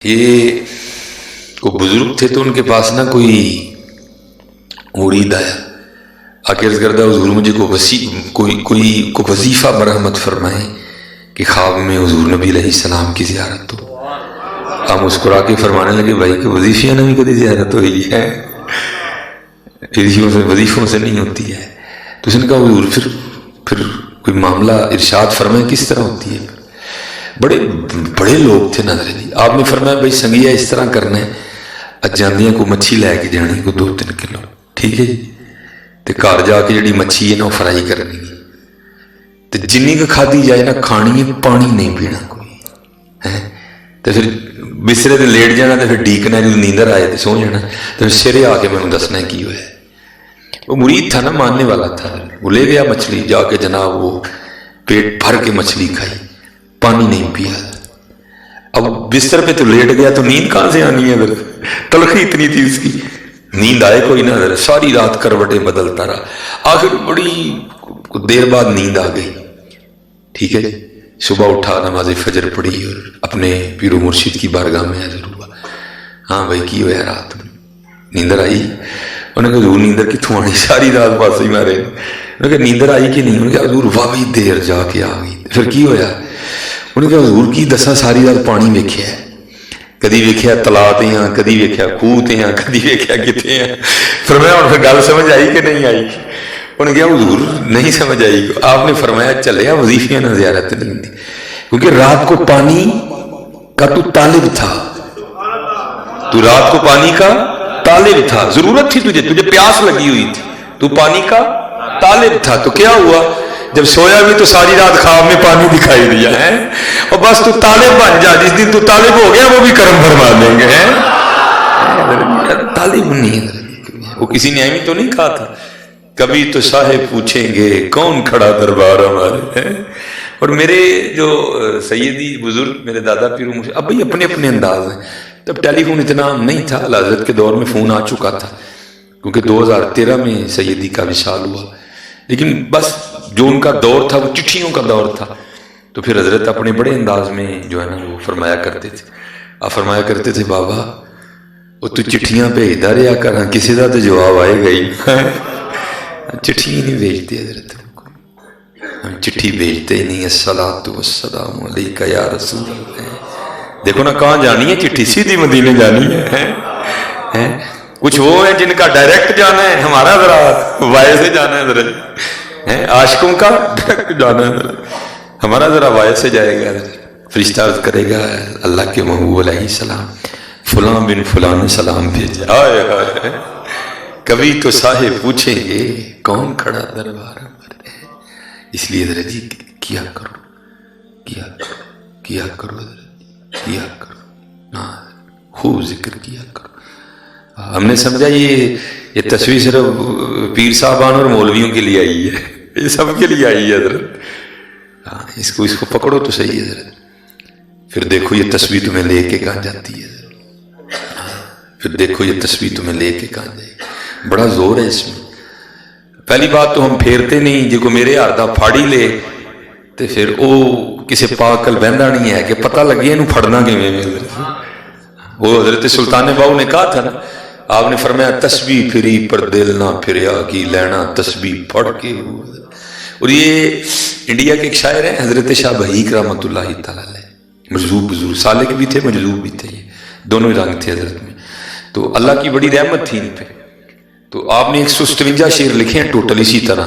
یہ کوئی بزرگ تھے تو ان کے پاس نا کوئی مرید آیا، آ کے عرض کردہ حضور مجھے کوئی وظیفہ مرحمت فرمائیں کہ خواب میں حضور نبی علیہ السلام کی زیارت ہو۔ آپ مسکرا کے فرمانے لگے بھائی کہ وظیفیاں نبی کبھی زیارت ہوئی ہے، وظیفوں سے نہیں ہوتی ہے۔ تو اس نے کہا حضور پھر کوئی معاملہ ارشاد فرمائیں کس طرح ہوتی ہے؟ بڑے لوگ تھے نظر جی۔ آپ نے فرمایا بھائی سنگیا اس طرح کرنا ہے، اجاندیاں کو مچھی لے کے جانی کو 2-3 کلو، ٹھیک ہے جی، تے گھر جا کے جڑی مچھی ہے نا وہ فرائی کرنی تے جنی کو کھادی جائے نا کھانی ہے، پانی نہیں پینا کوئی ہے، تو پھر بسترے تے لیٹ جانا، تو پھر ڈیکنا جو نیندر آئے تو سو جانا، تو پھر سویرے آ کے میں دسنا کی ہوا ہے۔ وہ مرید تھا نا، ماننے والا تھا، وہ لے گیا مچھلی، جا کے جناب وہ پیٹ بھر کے مچھلی کھائی، پانی نہیں پیا۔ اب بستر پہ تو لیٹ گیا تو نیند کہاں سے آنی ہے؟ تلخی اتنی تھی اس کی، نیند آئے کوئی نہ، ساری رات کروٹیں بدلتا رہا، آخر بڑی دیر بعد نیند آ گئی، ٹھیک ہے جی۔ صبح اٹھا، نماز فجر پڑھی اور اپنے پیر و مرشد کی بارگاہ میں حاضر ہوا۔ ہاں بھائی کی ہوا رات میں نیندر آئی؟ انہوں نے کہا حضور نیندر کتوں آنی، ساری رات پاس ہی مارے۔ انہوں نے کہا نیندر آئی کہ نہیں؟ انہوں نے کہا حضور واہی دیر جا کے آ گئی۔ پھر کی ہویا؟ انہوں نے کہا حضور کی دساں ساری رات پانی ویکھیا ہے، کدی ویکھیا تلا تے ہاں، کدی ویکھیا خوہ تے ہاں، کدی ویکھیا کتے ہیں۔ فرمایا ہن پھر گل سمجھ آئی کہ نہیں آئی؟ انہوں نے کہا حضور نہیں سمجھ آئی۔ آپ نے فرمایا چلیا وظیفیاں نہ زیارت نہیں ہوتی، کیونکہ رات کو پانی کا تو طالب تھا، تو رات کو پانی کا طالب تھا، ضرورت تھی تجھے پیاس لگی ہوئی تھی، تو پانی کا طالب تھا۔ تو کیا ہوا جب سویا بھی تو ساری رات خواب میں پانی دکھائی دیا ہے، اور بس تو طالب بن جا، جس دن تو طالب ہو گیا وہ بھی کرم فرما دیں گے۔ طالب نہیں، وہ کسی نے ایمی تو نہیں کہا تھا کبھی تو صاحب پوچھیں گے کون کھڑا دربار ہمارے۔ اور میرے جو سیدی بزرگ میرے دادا پیر مرشد اب بھی اپنے اپنے انداز ہیں۔ تب ٹیلی فون اتنا نہیں تھا، حضرت کے دور میں فون آ چکا تھا، کیونکہ 2013 میں سیدی کا وصال ہوا، لیکن بس جو ان کا دور تھا وہ چٹھیوں کا دور تھا۔ تو پھر حضرت اپنے بڑے انداز میں جو ہے نا وہ فرمایا کرتے تھے، آپ فرمایا کرتے تھے بابا وہ تو چٹھیاں بھیجتا رہا کر، کسی کا تو جواب آئے گا ہی۔ چٹھی نہیں بھیجتے حضرت، ہم چٹھی بھیجتے ہی نہیں۔ الصلاۃ والسلام علیک یا رسول اللہ۔ دیکھو نا کہاں جانی ہے چٹھی، سیدھی مدینے جانی ہے۔ کچھ وہ ہیں جن کا ڈائریکٹ جانا ہے، ہمارا ذرا وائے سے جانا ہے، ذرا عاشقوں کا ڈائریکٹ جانا ہے، ہمارا ذرا وائے سے جائے گا۔ فرشتہ عرض کرے گا اللہ کے محبوب علیہ السلام فلاں بن فلاں نے سلام بھیجا، ہائے ہائے، کبھی تو صاحب پوچھیں گے کون کھڑا دربار ہمارے۔ اس لیے ذرا جی کیا کرو، کیا کرو، کیا کرو، کیا کرو، خوب ذکر کیا کرو۔ ہم نے سمجھا یہ تصویر صرف پیر صاحبان اور مولویوں کے لیے آئی ہے، یہ سب کے لیے آئی ہے حضرت۔ اس کو پکڑو تو صحیح ہے حضرت، پھر دیکھو یہ تصویر تمہیں لے کے کہاں جاتی ہے، پھر دیکھو یہ تصویر تمہیں لے کے کہاں جائے گی۔ بڑا زور ہے اس میں۔ پہلی بات تو ہم پھیرتے نہیں، جی کو میرے ہاتھ پھاڑی لے تو پھر وہ کسی پاک کل بہندا نہیں ہے کہ پتہ لگے انہوں پھڑنا کیویں۔ وہ حضرت سلطان باؤ نے کہا تھا نا، آپ نے فرمایا تسبیح پھری پر دل نہ پھریا کی لینا تسبیح پڑھ کے۔ اور یہ انڈیا کے ایک شاعر ہیں حضرت شاہ بحیق رحمۃ اللہ تعالی علیہ، مجذوب بزرگ، سالک بھی تھے مجذوب بھی تھے، یہ دونوں رنگ تھے حضرت میں۔ تو اللہ کی بڑی رحمت تھی ان پہ، تو آپ نے 153 شعر لکھے ہیں ٹوٹل اسی طرح۔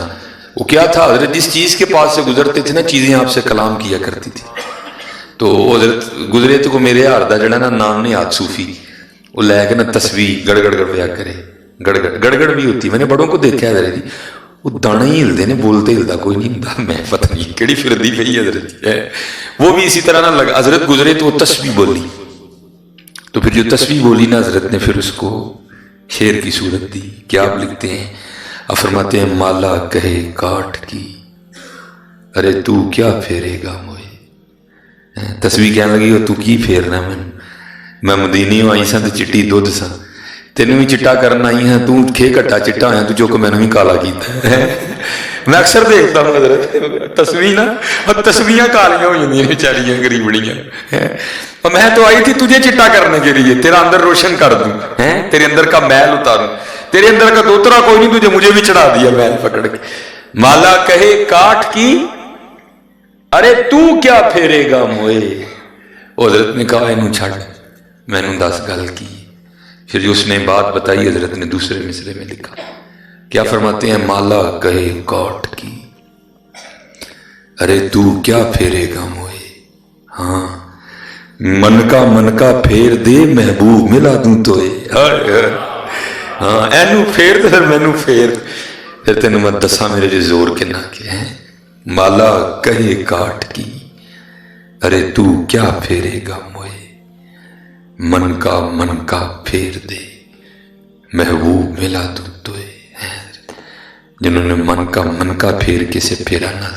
وہ کیا تھا حضرت جس چیز کے پاس سے گزرتے تھے نا چیزیں آپ سے کلام کیا کرتی تھی، تو حضرت گزرے تو کو میرے ہار دا جڑا نا نام نے ہاتھ صوفی وہ لے کے نا تسبیح گڑ گڑ گڑ پیا کرے، گڑ گڑ گڑ گڑ بھی ہوتی، میں نے بڑوں کو دیکھا حضرت جی وہ دانے ہی ہلتے ہیں، بولتے ہلتا کوئی نہیں ہوں، میں پتہ نہیں کیڑی پھردی پئی حضرت ہے۔ وہ بھی اسی طرح نہ لگا، حضرت گزرے تو وہ تسبیح بولی، تو پھر جو تسبیح بولی نا حضرت نے پھر اس کو شعر کی صورت دی۔ کیا آپ لکھتے ہیں، آپ فرماتے ہیں مالا کہے کاٹ کی ارے تو کیا پھیرے گا موئے۔ تسبیح کہنے لگی ہو تو کی پھیرنا میں مدینی ہوں آئی سا تو چٹی دودھ سا، تینوں بھی چٹا کرنا آئی ہیں، تو کھے کٹا چٹا آیا تو جو کہ میں نے بھی کالا کیتا ہے۔ میں اکثر دیکھتا ہوں حضرت تسبیح نا، اور تسبیحاں کالیاں ہو جاتی ہیں بیچاریاں غریبڑیاں، اور میں تو آئی تھی تجھے چٹا کرنے کے لیے، تیرا اندر روشن کر دوں، تیرے اندر کا میل اتاروں، تیرے اندر کا دوترا کوئی نہیں، تجھے مجھے بھی چڑھا دیا میل پکڑ کے۔ مالا کہے کاٹ کی ارے تو کیا پھیرے گا موئے، حضرت نے کہا انہوں چھڑ، میں نے 10 گل کی۔ پھر جو اس نے بات بتائی حضرت نے دوسرے مصرے میں لکھا، کیا فرماتے ہیں؟ مالا کہے کاٹ کی ارے تو کیا پھیرے گا موئے، ہاں من کا پھیر دے محبوب ملا دوں توئے، ہاں اینو پھیر دے پھر مینو پھیر، پھر تینوں میں دساں میرے جو زور کے نہ کے ہیں۔ مالا کہے کاٹ کی ارے تو کیا پھیرے گا موئے، من کا پھیر دے محبوب ملا دوں توئے۔ جنہوں نے من کا پھیر کے سے پھیرا نہ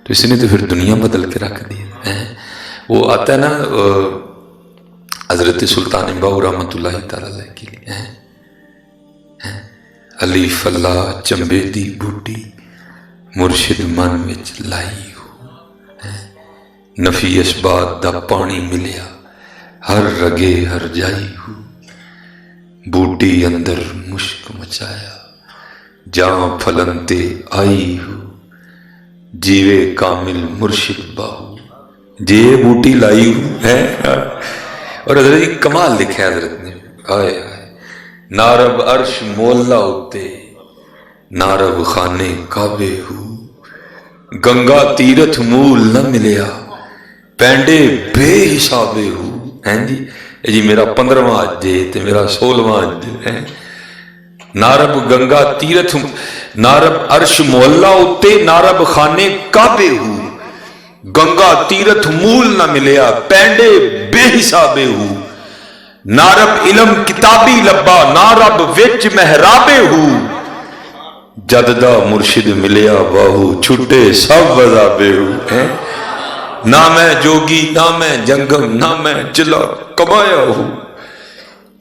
تو اس نے تو پھر دنیا بدل کے رکھ دی ہے۔ وہ آتا ہے نا حضرت سلطان باہو رحمت اللہ تعالی علیہ کے لیے، علی فلا چمبے دی بوٹی مرشد من وچ لائی ہو، نفی اسبات دا پانی ملیا ہر رگے ہر جائی ہو، بوٹی اندر مشک مچایا جہاں پھلن تے آئی ہو، جیوے کامل مرشد باہو جے بوٹی لائی ہو ہے۔ اور حضرت جی کمال لکھا ہے حضرت نے، آئے آئے نارب عرش مولا ہوتے نارب خانے کعبے ہو، گنگا تیرتھ مول نہ ملیا پینڈے بے حسابے ہو، ہیں جی میرا 15واں آج جے تے میرا 16واں آج ہے۔ نارب گنگا تیرتھ نارب عرش مولا اتے نارب خانے کعبے ہو، گنگا تیرتھ مول نہ ملیا پینڈے بے حسابے ہو، نارب علم کتابی لبا نارب وچ محرابے ہو، جددہ مرشد ملیا باہو چھٹے سب وزابے ہو، نہ میں جوگی نہ میں جنگم نہ میں چلا کمایا ہوں،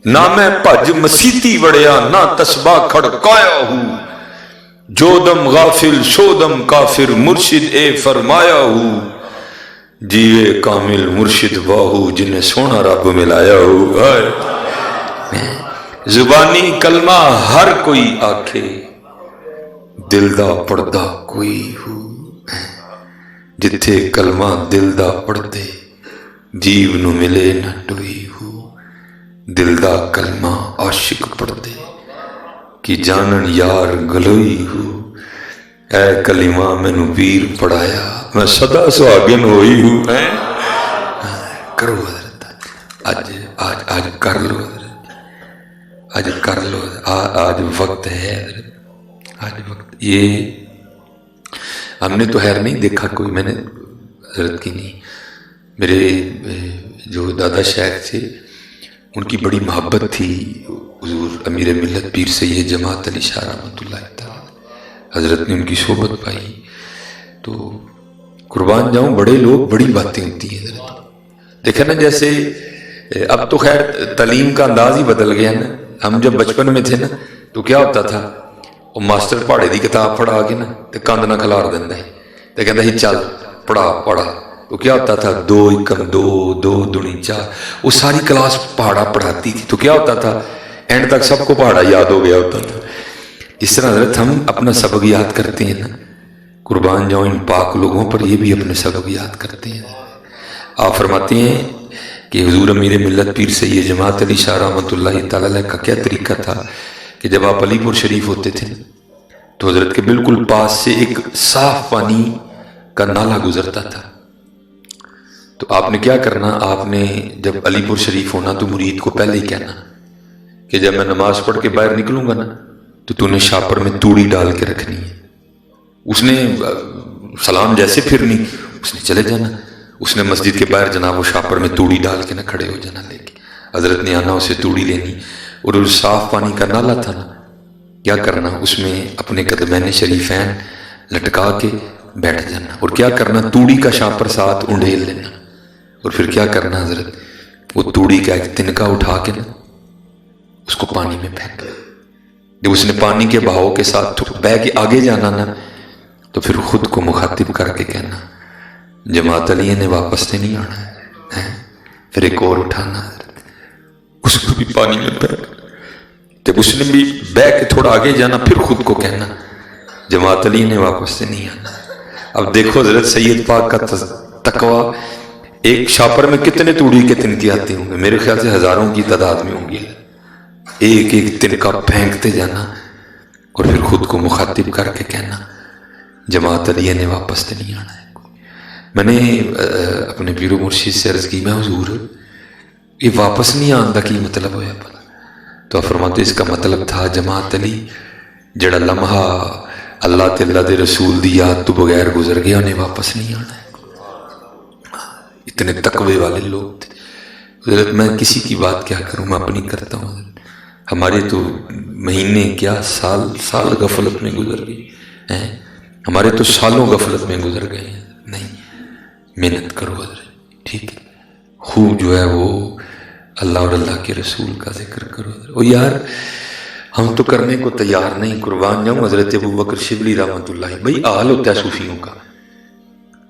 نہ میں پج مسیتی وڑیا نہ تسبہ کھڑکایا ہوں، جو دم غافل شودم کافر مرشد اے فرمایا ہوں، جیوے کامل مرشد باہو جنہیں سونا رب ملایا ہوں۔ زبانی کلمہ ہر کوئی آکھے دل دا پڑھدا کوئی ہو، جتھے کلمہ دل دا پڑھدے جیو نو ملے نہ ٹوئی ہو، دل دا کلمہ عاشق پڑھدے کی جانن یار گلوئی ہو، اے کلمہ مینو پیر پڑھایا میں صدا سہاگن ہوئی ہوں۔ کرو حضرت آج کر لو حضرت، آج کر لو، آج وقت ہے حضرت، آج وقت۔ یہ ہم نے تو خیر نہیں دیکھا کوئی، میں نے حضرت کی نہیں، میرے جو دادا شیخ تھے ان کی بڑی محبت تھی حضور امیر ملت پیر سید جماعت علی شاہ رحمۃ اللہ تعالی، حضرت نے ان کی صحبت پائی تو قربان جاؤں بڑے لوگ بڑی باتیں ہوتی ہیں حضرت۔ دیکھا نا جیسے اب تو خیر تعلیم کا انداز ہی بدل گیا نا، ہم جب بچپن میں تھے نا تو کیا ہوتا تھا، وہ ماسٹر پہاڑے دی کتاب پڑھا کے نا تو کند نہ کھلار دینا ہے تو کہتا ہی چل پڑھا تو کیا ہوتا تھا 2 × 2 2 دونی 4، وہ ساری کلاس پہاڑا پڑھاتی تھی تو کیا ہوتا تھا اینڈ تک سب کو پہاڑا یاد ہو گیا ہوتا تھا۔ اس طرح حضرت ہم اپنا سبق یاد کرتے ہیں نا، قربان جاؤں ان پاک لوگوں پر یہ بھی اپنے سبق یاد کرتے ہیں۔ آپ فرماتے ہیں کہ حضور امیر ملت پیر سید جماعت علی شاہ رحمۃ اللہ تعالی علیہ کا کیا طریقہ تھا کہ جب آپ علی پور شریف ہوتے تھے تو حضرت کے بالکل پاس سے ایک صاف پانی کا نالا گزرتا تھا، تو آپ نے کیا کرنا، آپ نے جب علی پور شریف ہونا تو مرید کو پہلے ہی کہنا کہ جب میں نماز پڑھ کے باہر نکلوں گا نا تو نے شاپر میں توڑی ڈال کے رکھنی ہے۔ اس نے سلام جیسے پھرنی اس نے چلے جانا، اس نے مسجد کے باہر جناب وہ شاپر میں توڑی ڈال کے نہ کھڑے ہو جانا لے کے، حضرت نے آنا اسے توڑی لینی، اور اس صاف پانی کا نالا تھا نا کیا کرنا، اس میں اپنے قدمین شریفین لٹکا کے بیٹھ جانا، اور کیا کرنا توڑی کا شاپر ساتھ انڈیل لینا، اور پھر کیا کرنا حضرت وہ توڑی کا ایک تنکا اٹھا کے نا اس کو پانی میں پھینک، جب اس نے پانی کے بہاؤ کے ساتھ بہ کے آگے جانا نا تو پھر خود کو مخاطب کر کے کہنا جماعت علی نے واپس سے نہیں آنا ہے، پھر ایک اور اٹھانا، اس کو بھی پانی میں بہ، جب اس نے بھی بہ کے تھوڑا آگے جانا پھر خود کو کہنا جماعت علی نے واپس سے نہیں آنا۔ اب دیکھو حضرت سید پاک کا تقوی، ایک شاپر میں کتنے توڑی کے تنکے آتے ہوں گے، میرے خیال سے ہزاروں کی تعداد میں ہوں گے، ایک ایک تنکا پھینکتے جانا اور پھر خود کو مخاطب کر کے کہنا جماعت علی نے واپس سے نہیں آنا ہے۔ میں نے اپنے پیر و مرشد سے عرض کی، میں حضور یہ واپس نہیں آن دا کی مطلب ہویا پتا؟ تو فرماتے اس کا مطلب تھا جماعت علی جڑا لمحہ اللہ تے اللہ دے رسول دی یاد تو بغیر گزر گیا انہیں واپس نہیں آنا ہے۔ اتنے تقوی والے لوگ تھے۔ حضرت میں کسی کی بات کیا کروں، میں اپنی کرتا ہوں، ہمارے تو مہینے کیا سال غفلت میں گزر گئے ہیں، ہمارے تو سالوں غفلت میں گزر گئے ہیں۔ نہیں، محنت کرو حضرت، ٹھیک ہے، خوب جو ہے وہ اللہ اور اللہ کے رسول کا ذکر کرو حضرت۔ وہ یار ہم تو کرنے کو تیار نہیں، قربان جاؤں حضرت ابو بکر شبلی رحمۃ اللہ، بھائی حال ہوتا ہے صوفیوں کا،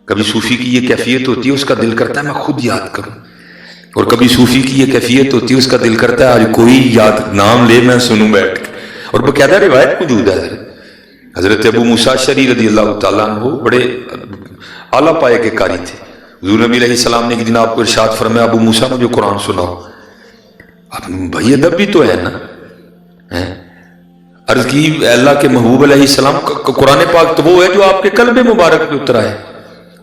کبھی صوفی کی یہ کیفیت ہوتی ہے اس کا دل کرتا ہے میں خود یاد کروں، اور کبھی صوفی کی یہ کیفیت ہوتی ہے اس کا دل کرتا ہے آج کوئی یاد نام لے میں سنوں بیٹھ کے، اور باقاعدہ روایت موجود ہے حضرت ابو موسیٰ اشعری رضی اللہ تعالیٰ عنہ بڑے اعلیٰ پائے کے قاری تھے۔ حضور نبی علیہ السلام نے ایک دن آپ کو ارشاد فرمایا ابو موسیٰ مجھے قرآن سناؤ، اب بھائی ادب بھی تو ہے نا، عرض کی اللہ کے محبوب علیہ السلام قرآن پاک تو وہ ہے جو آپ کے قلب مبارک پہ اترا ہے،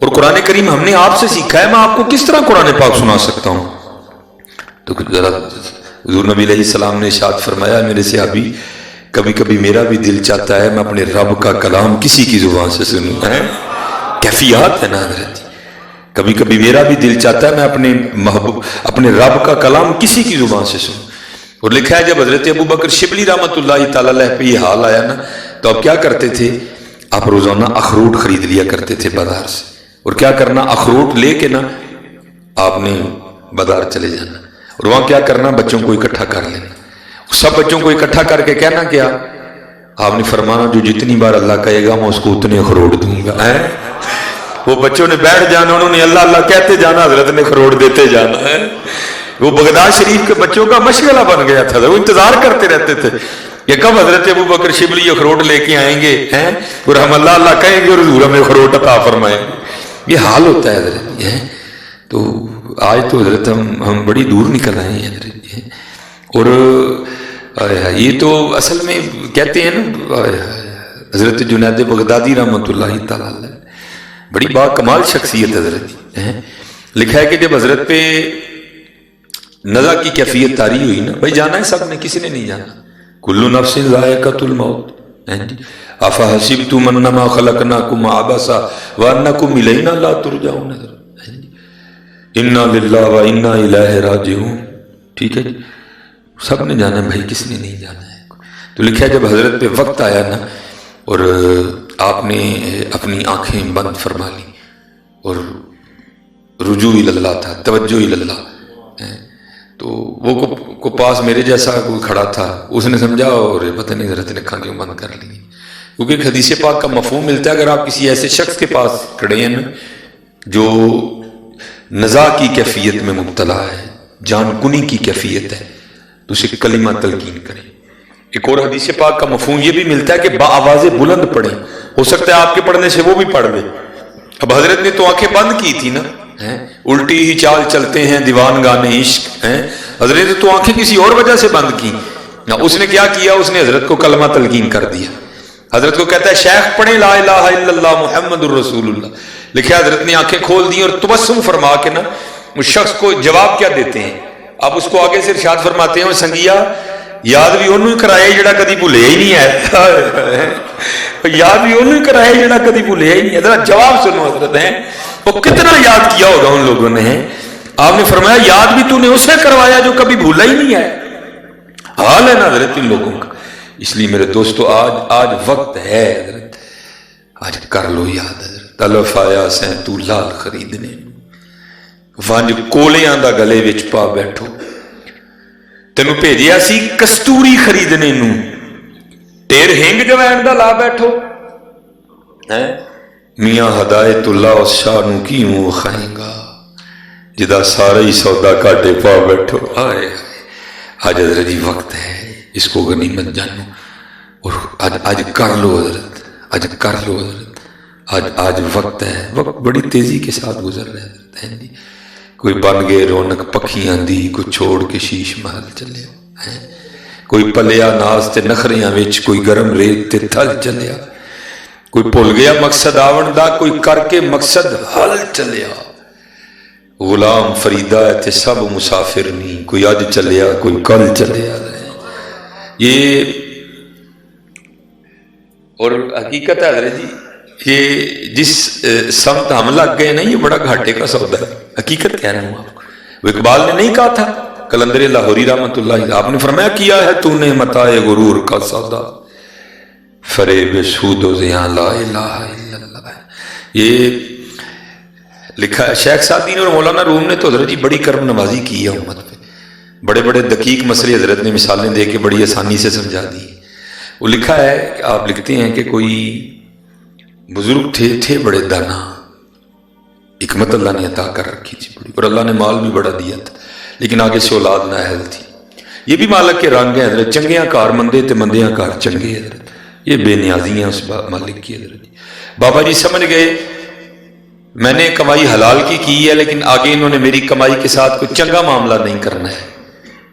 اور قرآن کریم ہم نے آپ سے سیکھا ہے، میں آپ کو کس طرح قرآن پاک سنا سکتا ہوں؟ تو ذرا حضور نبی علیہ السلام نے ارشاد فرمایا میرے صحابی کبھی کبھی میرا بھی دل چاہتا ہے میں اپنے رب کا کلام کسی کی زبان سے سنوں، کیفیات ہے نا حضرت، کبھی کبھی میرا بھی دل چاہتا ہے میں اپنے محبوب اپنے رب کا کلام کسی کی زبان سے سنوں۔ اور لکھا ہے جب حضرت ابو بکر شبلی رحمۃ اللہ تعالیٰ علیہ پہ یہ حال آیا نا تو آپ کیا کرتے تھے، آپ روزانہ اخروٹ خرید لیا کرتے تھے بازار سے، اور کیا کرنا اخروٹ لے کے نا آپ نے بازار چلے جانا، اور وہاں کیا کرنا بچوں کو اکٹھا کر لینا، سب بچوں کو اکٹھا کر کے کہنا کیا، آپ نے فرمانا جو جتنی بار اللہ کہے گا میں اس کو اتنے اخروٹ دوں گا۔ وہ بچوں نے بیٹھ جانا، انہوں نے اللہ اللہ کہتے جانا، حضرت نے اخروٹ دیتے جانا ہے۔ وہ بغداد شریف کے بچوں کا مشغلہ بن گیا تھا، وہ انتظار کرتے رہتے تھے کہ کب حضرت ابو بکر شبلی اخروٹ لے کے آئیں گے اور ہم اللہ اللہ کہیں گے اور حضور ہمیں اخروٹ عطا فرمائیں گے۔ یہ حال ہوتا ہے حضرت۔ تو آج تو حضرت ہم بڑی دور نکل آئے ہیں حضرت، اور یہ تو اصل میں کہتے ہیں نا حضرت جنید بغدادی رحمۃ اللہ تعالیٰ علیہ بڑی با کمال شخصیت حضرت، لکھا ہے کہ جب حضرت پہ نزا کی کیفیت طاری ہوئی نا، بھائی جانا ہے سب نے، کسی نے نہیں جانا، کل نفس ذائقۃ الموت، افحسبتم انما خلقناکم عبثا وانکم الینا لا ترجعون، انا للہ و انا الیہ راجعون، ٹھیک ہے جی، سب نے جانا ہے بھائی، کس نے نہیں جانا ہے۔ تو لکھا ہے جب حضرت پہ وقت آیا نا اور آپ نے اپنی آنکھیں بند فرما لی اور رجوع اللہ تھا، توجہ اللہ، تو وہ کو پاس میرے جیسا کوئی کھڑا تھا، اس نے سمجھا اور پتہ نہیں حضرت نے کھانے بند کر لی، کیونکہ ایک حدیث پاک کا مفہوم ملتا ہے اگر آپ کسی ایسے شخص کے پاس کھڑے ہیں نا جو نزا کی کیفیت میں مبتلا ہے، جان کنی کی کیفیت ہے، تو اسے کلمہ تلقین کریں۔ ایک اور حدیث پاک کا مفہوم یہ بھی ملتا ہے کہ با آواز بلند پڑھیں، ہو سکتا ہے آپ کے پڑھنے سے وہ بھی پڑھ لے۔ اب حضرت نے تو آنکھیں بند کی تھی نا، الٹی ہی چال چلتے ہیں دیوان گانے عشق، حضرت نے تو آنکھیں کسی اور وجہ سے بند کی، اس نے کیا کیا، اس نے حضرت کو کلمہ تلقین کر دیا، حضرت کو کہتا ہے شیخ پڑھیں لا الہ الا اللہ محمد الرسول اللہ، لکھا حضرت نے آنکھیں کھول دی اور تبسم فرما کے نا اس شخص کو جواب کیا دیتے ہیں، اب اس کو آگے سے ارشاد فرماتے ہیں سنگیا یاد بھی انہوں ہی کرائے جڑا کدی بھولیا ہی نہیں ہے، یاد بھی انہوں ہی کرائے جڑا کدی بھولیا ہی نہیں ہے۔ ذرا جواب سنو حضرت ہیں وہ کتنا یاد کیا ہوگا ان لوگوں نے، آپ نے فرمایا یاد بھی تو نے اسے کروایا جو کبھی بھولا ہی نہیں ہے، حال ہے نا حضرت ان لوگوں کا۔ اس لیے میرے دوستو آج وقت ہے حضرت، آج کر لو یاد حضرت، تلف آیا سین تو لال خریدنے وانج کولیاں دا گلے وچ پا بیٹھو، تینوں بھیجیا سی کستوری خریدنے نو، ٹیر ہنگ جوین دا لا بیٹھو، میاں ہدایتullah اس شاہ نو کیوں کھائیں گا جدا سارا ہی سودا کاٹے پا بیٹھو. آئے آج حضرت جی وقت ہے اس کو غنیمت جانو اور آج کر لو حضرت, آج کر لو حضرت, آج وقت ہے. وقت بڑی تیزی کے ساتھ گزر رہا ہے حضرت ہیں جی. کوئی بن گئے رونق پکھیاں دی, کوئی چھوڑ کے شیش محل چلے, کوئی پلیا ناز تے نخریاں وچ, کوئی گرم ریت تے تھل چلیا, کوئی بھول گیا مقصد آون دا, کوئی کر کے مقصد حل چلیا. غلام فریدہ ہے تے سب مسافر نہیں, کوئی اج چلیا کوئی کل چلیا. یہ اور حقیقت ہے حضرت جی, یہ جس سمت ہم لگ گئے نا یہ بڑا گھاٹے کا سودا ہے. حقیقت کہہ رہا ہوں آپ کو. وہ اقبال نے نہیں کہا تھا قلندر لاہوری رحمۃ اللہ, آپ نے فرمایا کیا ہے تو نے متاع غرور کا سودا, فریب سود و زیاں لا الہ الا اللہ. یہ لکھا ہے شیخ سعدی نے اور مولانا روم نے تو حضرت جی بڑی کرم نوازی کی ہے امت پہ. بڑے بڑے دقیق مسئلے حضرت نے مثالیں دے کے بڑی آسانی سے سمجھا دی. وہ لکھا ہے, آپ لکھتے ہیں کہ کوئی بزرگ تھے بڑے دانا, حکمت اللہ نے عطا کر رکھی تھی بڑی, اور اللہ نے مال بھی بڑا دیا تھا, لیکن آگے سے اولاد نااہل تھی. یہ بھی مالک کے رنگ ہیں حضرت, چنگیاں کار مندے تے مندیاں کار چنگے حضرت. یہ بے نیازیاں اس مالک کی حضرت. بابا جی سمجھ گئے میں نے کمائی حلال کی ہے, لیکن آگے انہوں نے میری کمائی کے ساتھ کوئی چنگا معاملہ نہیں کرنا ہے,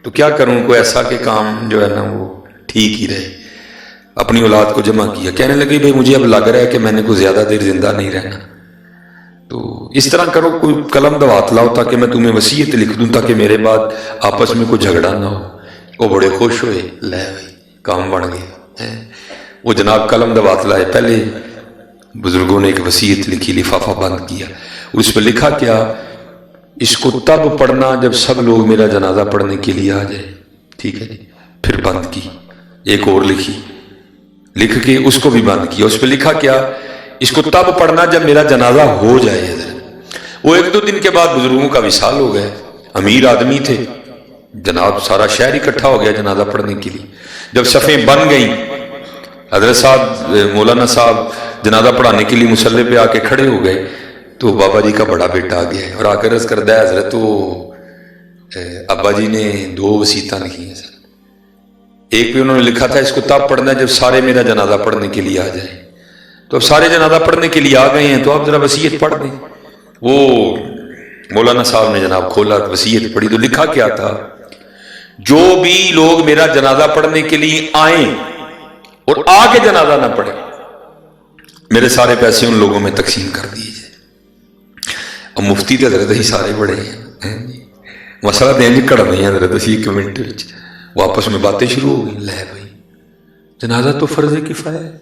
تو کیا کروں, کوئی ایسا کہ کام جو ہے نا وہ ٹھیک ہی رہے. اپنی اولاد کو جمع کیا, کہنے لگے بھائی مجھے اب لگ رہا ہے کہ میں نے کوئی زیادہ دیر زندہ نہیں رہنا, تو اس طرح کرو کوئی قلم دوات لاؤ تاکہ میں تمہیں وصیت لکھ دوں تاکہ میرے بعد آپس میں کوئی جھگڑا نہ ہو. وہ بڑے خوش ہوئے, لے بھائی کام بن گئے. وہ جناب قلم دوات لائے, پہلے بزرگوں نے ایک وصیت لکھی, لفافہ بند کیا, اس پہ لکھا کیا, اس کو تب پڑھنا جب سب لوگ میرا جنازہ پڑھنے کے لیے آ جائے. ٹھیک ہے جی, پھر بند کی. ایک اور لکھی, لکھ کے اس کو بھی بند کیا. اس پہ لکھا کیا, اس کو تب پڑھنا جب میرا جنازہ ہو جائے حضرت. وہ ایک دو دن کے بعد بزرگوں کا وصال ہو گئے. امیر آدمی تھے جناب, سارا شہر اکٹھا ہو گیا جنازہ پڑھنے کے لیے. جب صفیں بن گئیں, حضرت صاحب مولانا صاحب جنازہ پڑھانے کے لیے مصلی پہ آ کے کھڑے ہو گئے, تو بابا جی کا بڑا بیٹا آ گیا ہے اور آ کر عرض کردہ ہے حضرت وہ ابا جی نے 2 وصیتاں لکھی ہیں سر. ایک پہ انہوں نے لکھا تھا اس کو تب پڑھنا جب سارے میرا جنازہ پڑھنے کے لیے آ جائیں, تو اب سارے جنازہ پڑھنے کے لیے آ گئے ہیں تو آپ ذرا وصیت پڑھ دیں. وہ مولانا صاحب نے جناب کھولا, وصیت پڑھی, تو لکھا کیا تھا, جو بھی لوگ میرا جنازہ پڑھنے کے لیے آئیں اور آ کے جنازہ نہ پڑھیں, میرے سارے پیسے ان لوگوں میں تقسیم کر دیے جائے. اب مفتی تو حضرت ہی سارے بڑے ہیں, مسئلہ دیں جی کڑ نہیں حضرت اسی 1 منٹ وہ آپس میں باتیں شروع ہو گئی. لے بھائی جنازہ تو فرض کفایہ ہے,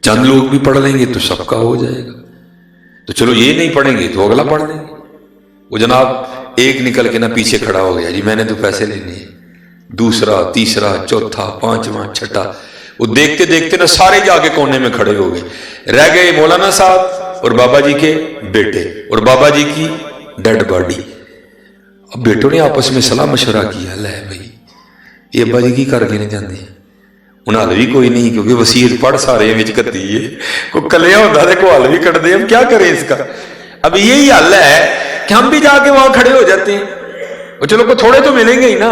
چند لوگ بھی پڑھ لیں گے تو سب کا ہو جائے گا, تو چلو یہ نہیں پڑھیں گے تو اگلا پڑھ لیں گے. وہ جناب ایک نکل کے نہ پیچھے کھڑا ہو گیا, جی میں نے تو پیسے لینے ہیں. دوسرا, تیسرا, چوتھا, 5واں, 6واں, وہ دیکھتے دیکھتے نا سارے جا کے کونے میں کھڑے ہو گئے. رہ گئے مولانا صاحب اور بابا جی کے بیٹے اور بابا جی کی ڈیڈ باڈی. اب بیٹوں نے آپس میں صلاح مشورہ کیا, لے بھائی یہ ابا جی کی کر کے نہیں جانے, انہیں حل بھی کوئی نہیں کیونکہ وصیت پڑھ سارے وچ کتی ہے, کوئی کلیا ہوتا ہے کوئی حل بھی کٹ دے, ہم کیا کریں اس کا. اب یہی حل ہے کہ ہم بھی جا کے وہاں کھڑے ہو جاتے ہیں, اور چلو کوئی تھوڑے تو ملیں گے ہی نا.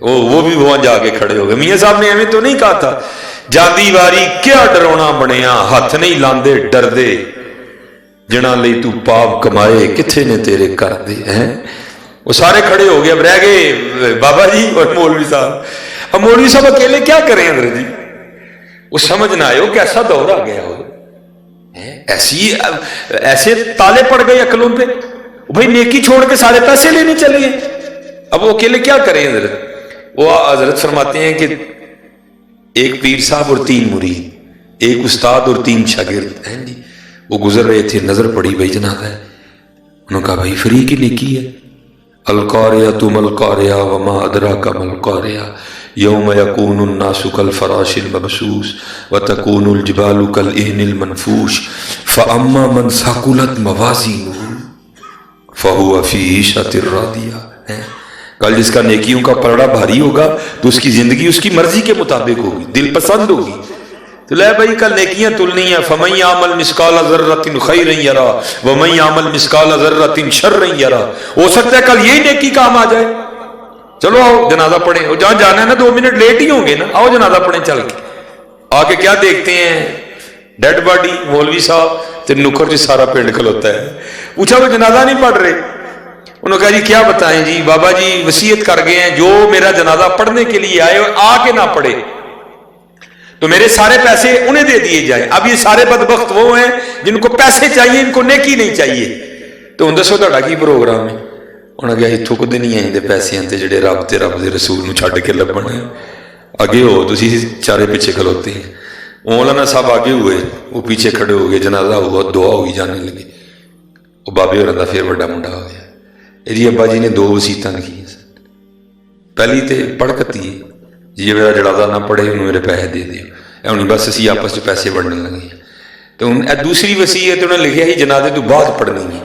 وہ بھی وہاں جا کے کھڑے ہو گئے. میاں صاحب نے ایویں تو نہیں کہا تھا جاندی واری کیا ڈرونا بنیا, ہاتھ نہیں لاندے ڈر دے, جنا لئی تو پاپ کمائے کتھے نے تیرے کر دے ہیں. وہ سارے کھڑے ہو گئے. اب رہ گئے بابا جی اور مولوی صاحب. اب مولوی صاحب اکیلے کیا کریں حضرت جی, وہ سمجھ نہ آئے ہو کیسا دور آ گیا ہو, ایسے تالے پڑ گئے عقلوں پہ, بھائی نیکی چھوڑ کے سارے پیسے لینے چلے گئے. اب وہ اکیلے کیا کریں حضرت. وہ حضرت فرماتے ہیں کہ ایک پیر صاحب اور 3 مرید, ایک استاد اور 3 شاگرد ہیں جی, وہ گزر رہے تھے, نظر پڑی بھائی جنازہ ہے. انہوں نے کہا بھائی فری کی نیکی ہے. القاریہ ما القاریہ وما ادراک ما القاریہ یوم یکون الناس کالفراش المبثوث وتکون الجبال کالعہن المنفوش فاما من ثقلت موازینہ فہو فی عیشۃ راضیہ. کل جس کا نیکیوں کا پلڑا بھاری ہوگا تو اس کی زندگی اس کی مرضی کے مطابق ہوگی, دل پسند ہوگی. تو لے بھائی کل نیکیاں تلنی ہیں، فَمَن يَعْمَلْ مِثْقَالَ ذَرَّةٍ خَيْرًا يَرَهُ وَمَن يَعْمَلْ مِثْقَالَ ذَرَّةٍ شَرًّا يَرَهُ۔ ہو سکتا ہے کل یہی نیکی کام آ جائے، چلو آؤ جنازہ پڑھیں، اور جہاں جانا ہے نا 2 منٹ لیٹ ہی ہوں گے نا، آؤ جنازہ پڑھیں چل کے۔ آ کے کیا دیکھتے ہیں؟ ڈیڈ باڈی، مولوی صاحب تے نکر جی سارا پنڈ کھلوتا ہے۔ پوچھا وہ جنازہ نہیں پڑھ رہے؟ انہوں نے کہا جی کیا بتائیں جی، بابا جی وصیت کر گئے ہیں جو میرا جنازہ پڑھنے کے لیے آئے اور آ کے نہ پڑھے تو میرے سارے پیسے انہیں دے دیے جائیں۔ اب یہ سارے بدبخت وہ ہیں جن کو پیسے چاہیے، ان کو نیکی نہیں چاہیے۔ تو ان دسو تہاڈا کی پروگرام ہے؟ انہوں نے کہا یہ تھک دے نہیں آئیں دے پیسے ہیں جڑے رب تے رب دے رسول نو چھڈ کے لبن ہے۔ آگے ہو تسی چارے پیچھے کھلوتے ہیں۔ مولانا صاحب آگے ہوئے، وہ پیچھے کھڑے ہو گئے، جنازہ ہوا، دعا ہوئی، جانے لگے۔ وہ بابے ہوراں دا پھر بڑا منڈا ہو گیا، جی ابا جی نے 2 وصیتاں لکھیاں سن۔ پہلی تے پڑھ کتی جی میرا جنازہ نہ پڑھے انہوں میرے پیسے دے دیو، ہونی بس اسی آپس میں پیسے بڑھنے لگے ہیں۔ تو دوسری وصیت انہوں نے لکھیا ہی جنازے تو بعد پڑھنی ہے،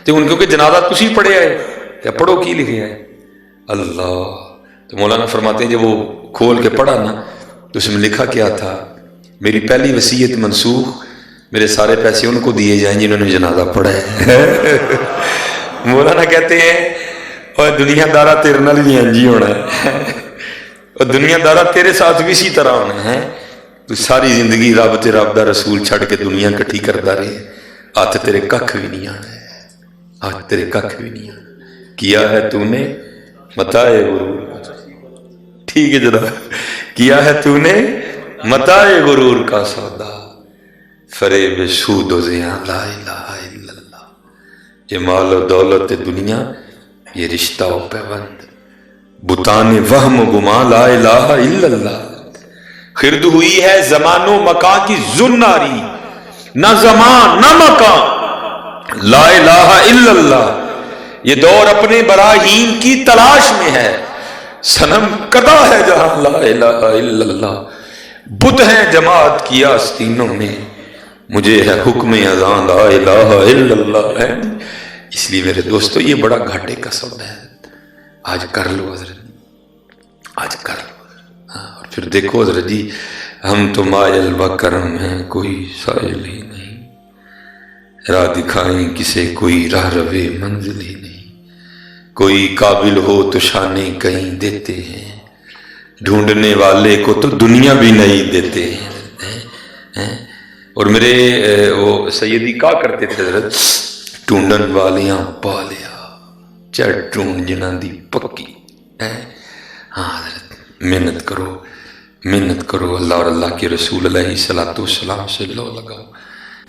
تو ان کیونکہ جنازہ تسی پڑھیا ہے تو پڑھو کی لکھیا ہے اللہ۔ تو مولانا فرماتے ہیں جب وہ کھول کے پڑھا نا تو اس میں لکھا کیا تھا، میری پہلی وصیت منسوخ، میرے سارے پیسے ان کو دیے جائیں جنہوں نے جنازہ پڑھا ہے۔ مولانا کہتے ہیں اور دنیا دارا تیرے نال بھی انج ہی ہونا ہے، اور دنیا دارا تیرے ساتھ بھی اسی طرح ہونا ہے۔ تو ساری زندگی رب تے رب دا رسول چھڑ کے دنیا کٹھی کرتا رہے، ہاتھ تیرے ککھ بھی نہیں آنا ہے، ہاتھ تیرے ککھ بھی نہیں آنا۔ کیا ہے تو نے متاع غرور، ٹھیک ہے جناب، کیا ہے تو نے متاع غرور کا سودا، فریب سود و زیاں لا الہ الا اللہ۔ یہ مال و دولت دنیا، یہ رشتہ و پیوند، بتان وہم و گما لا الہ الا اللہ۔ خرد ہوئی ہے زمان و مکان کی زناری، نہ زمان نہ مکان، لا الہ الا اللہ۔ یہ دور اپنے براہین کی تلاش میں ہے، صنم کدا ہے جہاں لا الہ الا اللہ۔ بت ہیں جماعت کی آستینوں میں، مجھے ہے حکم اذان لا الہ الا اللہ ہے۔ اس لیے میرے دوستو یہ بڑا گھاٹے کا سودا ہے، آج کر لو حضرت، آج کر لو۔ اور پھر دیکھو حضرت جی، ہم تو مائل و کرم ہیں، کوئی سائل ہی نہیں، راہ دکھائیں کسے کوئی راہ روے منزل ہی نہیں، کوئی قابل ہو تو شانے کہیں دیتے ہیں، ڈھونڈنے والے کو تو دنیا بھی نہیں دیتے ہیں۔ اور میرے وہ سیدی کہا کرتے تھے حضرت، ڈھونڈن والیاں پا لیا چاہے ڈھونڈ جنہ دی پکی۔ ہاں حضرت محنت کرو، محنت کرو، اللہ اور اللہ کے رسول علیہ السلام سے لو لگاؤ،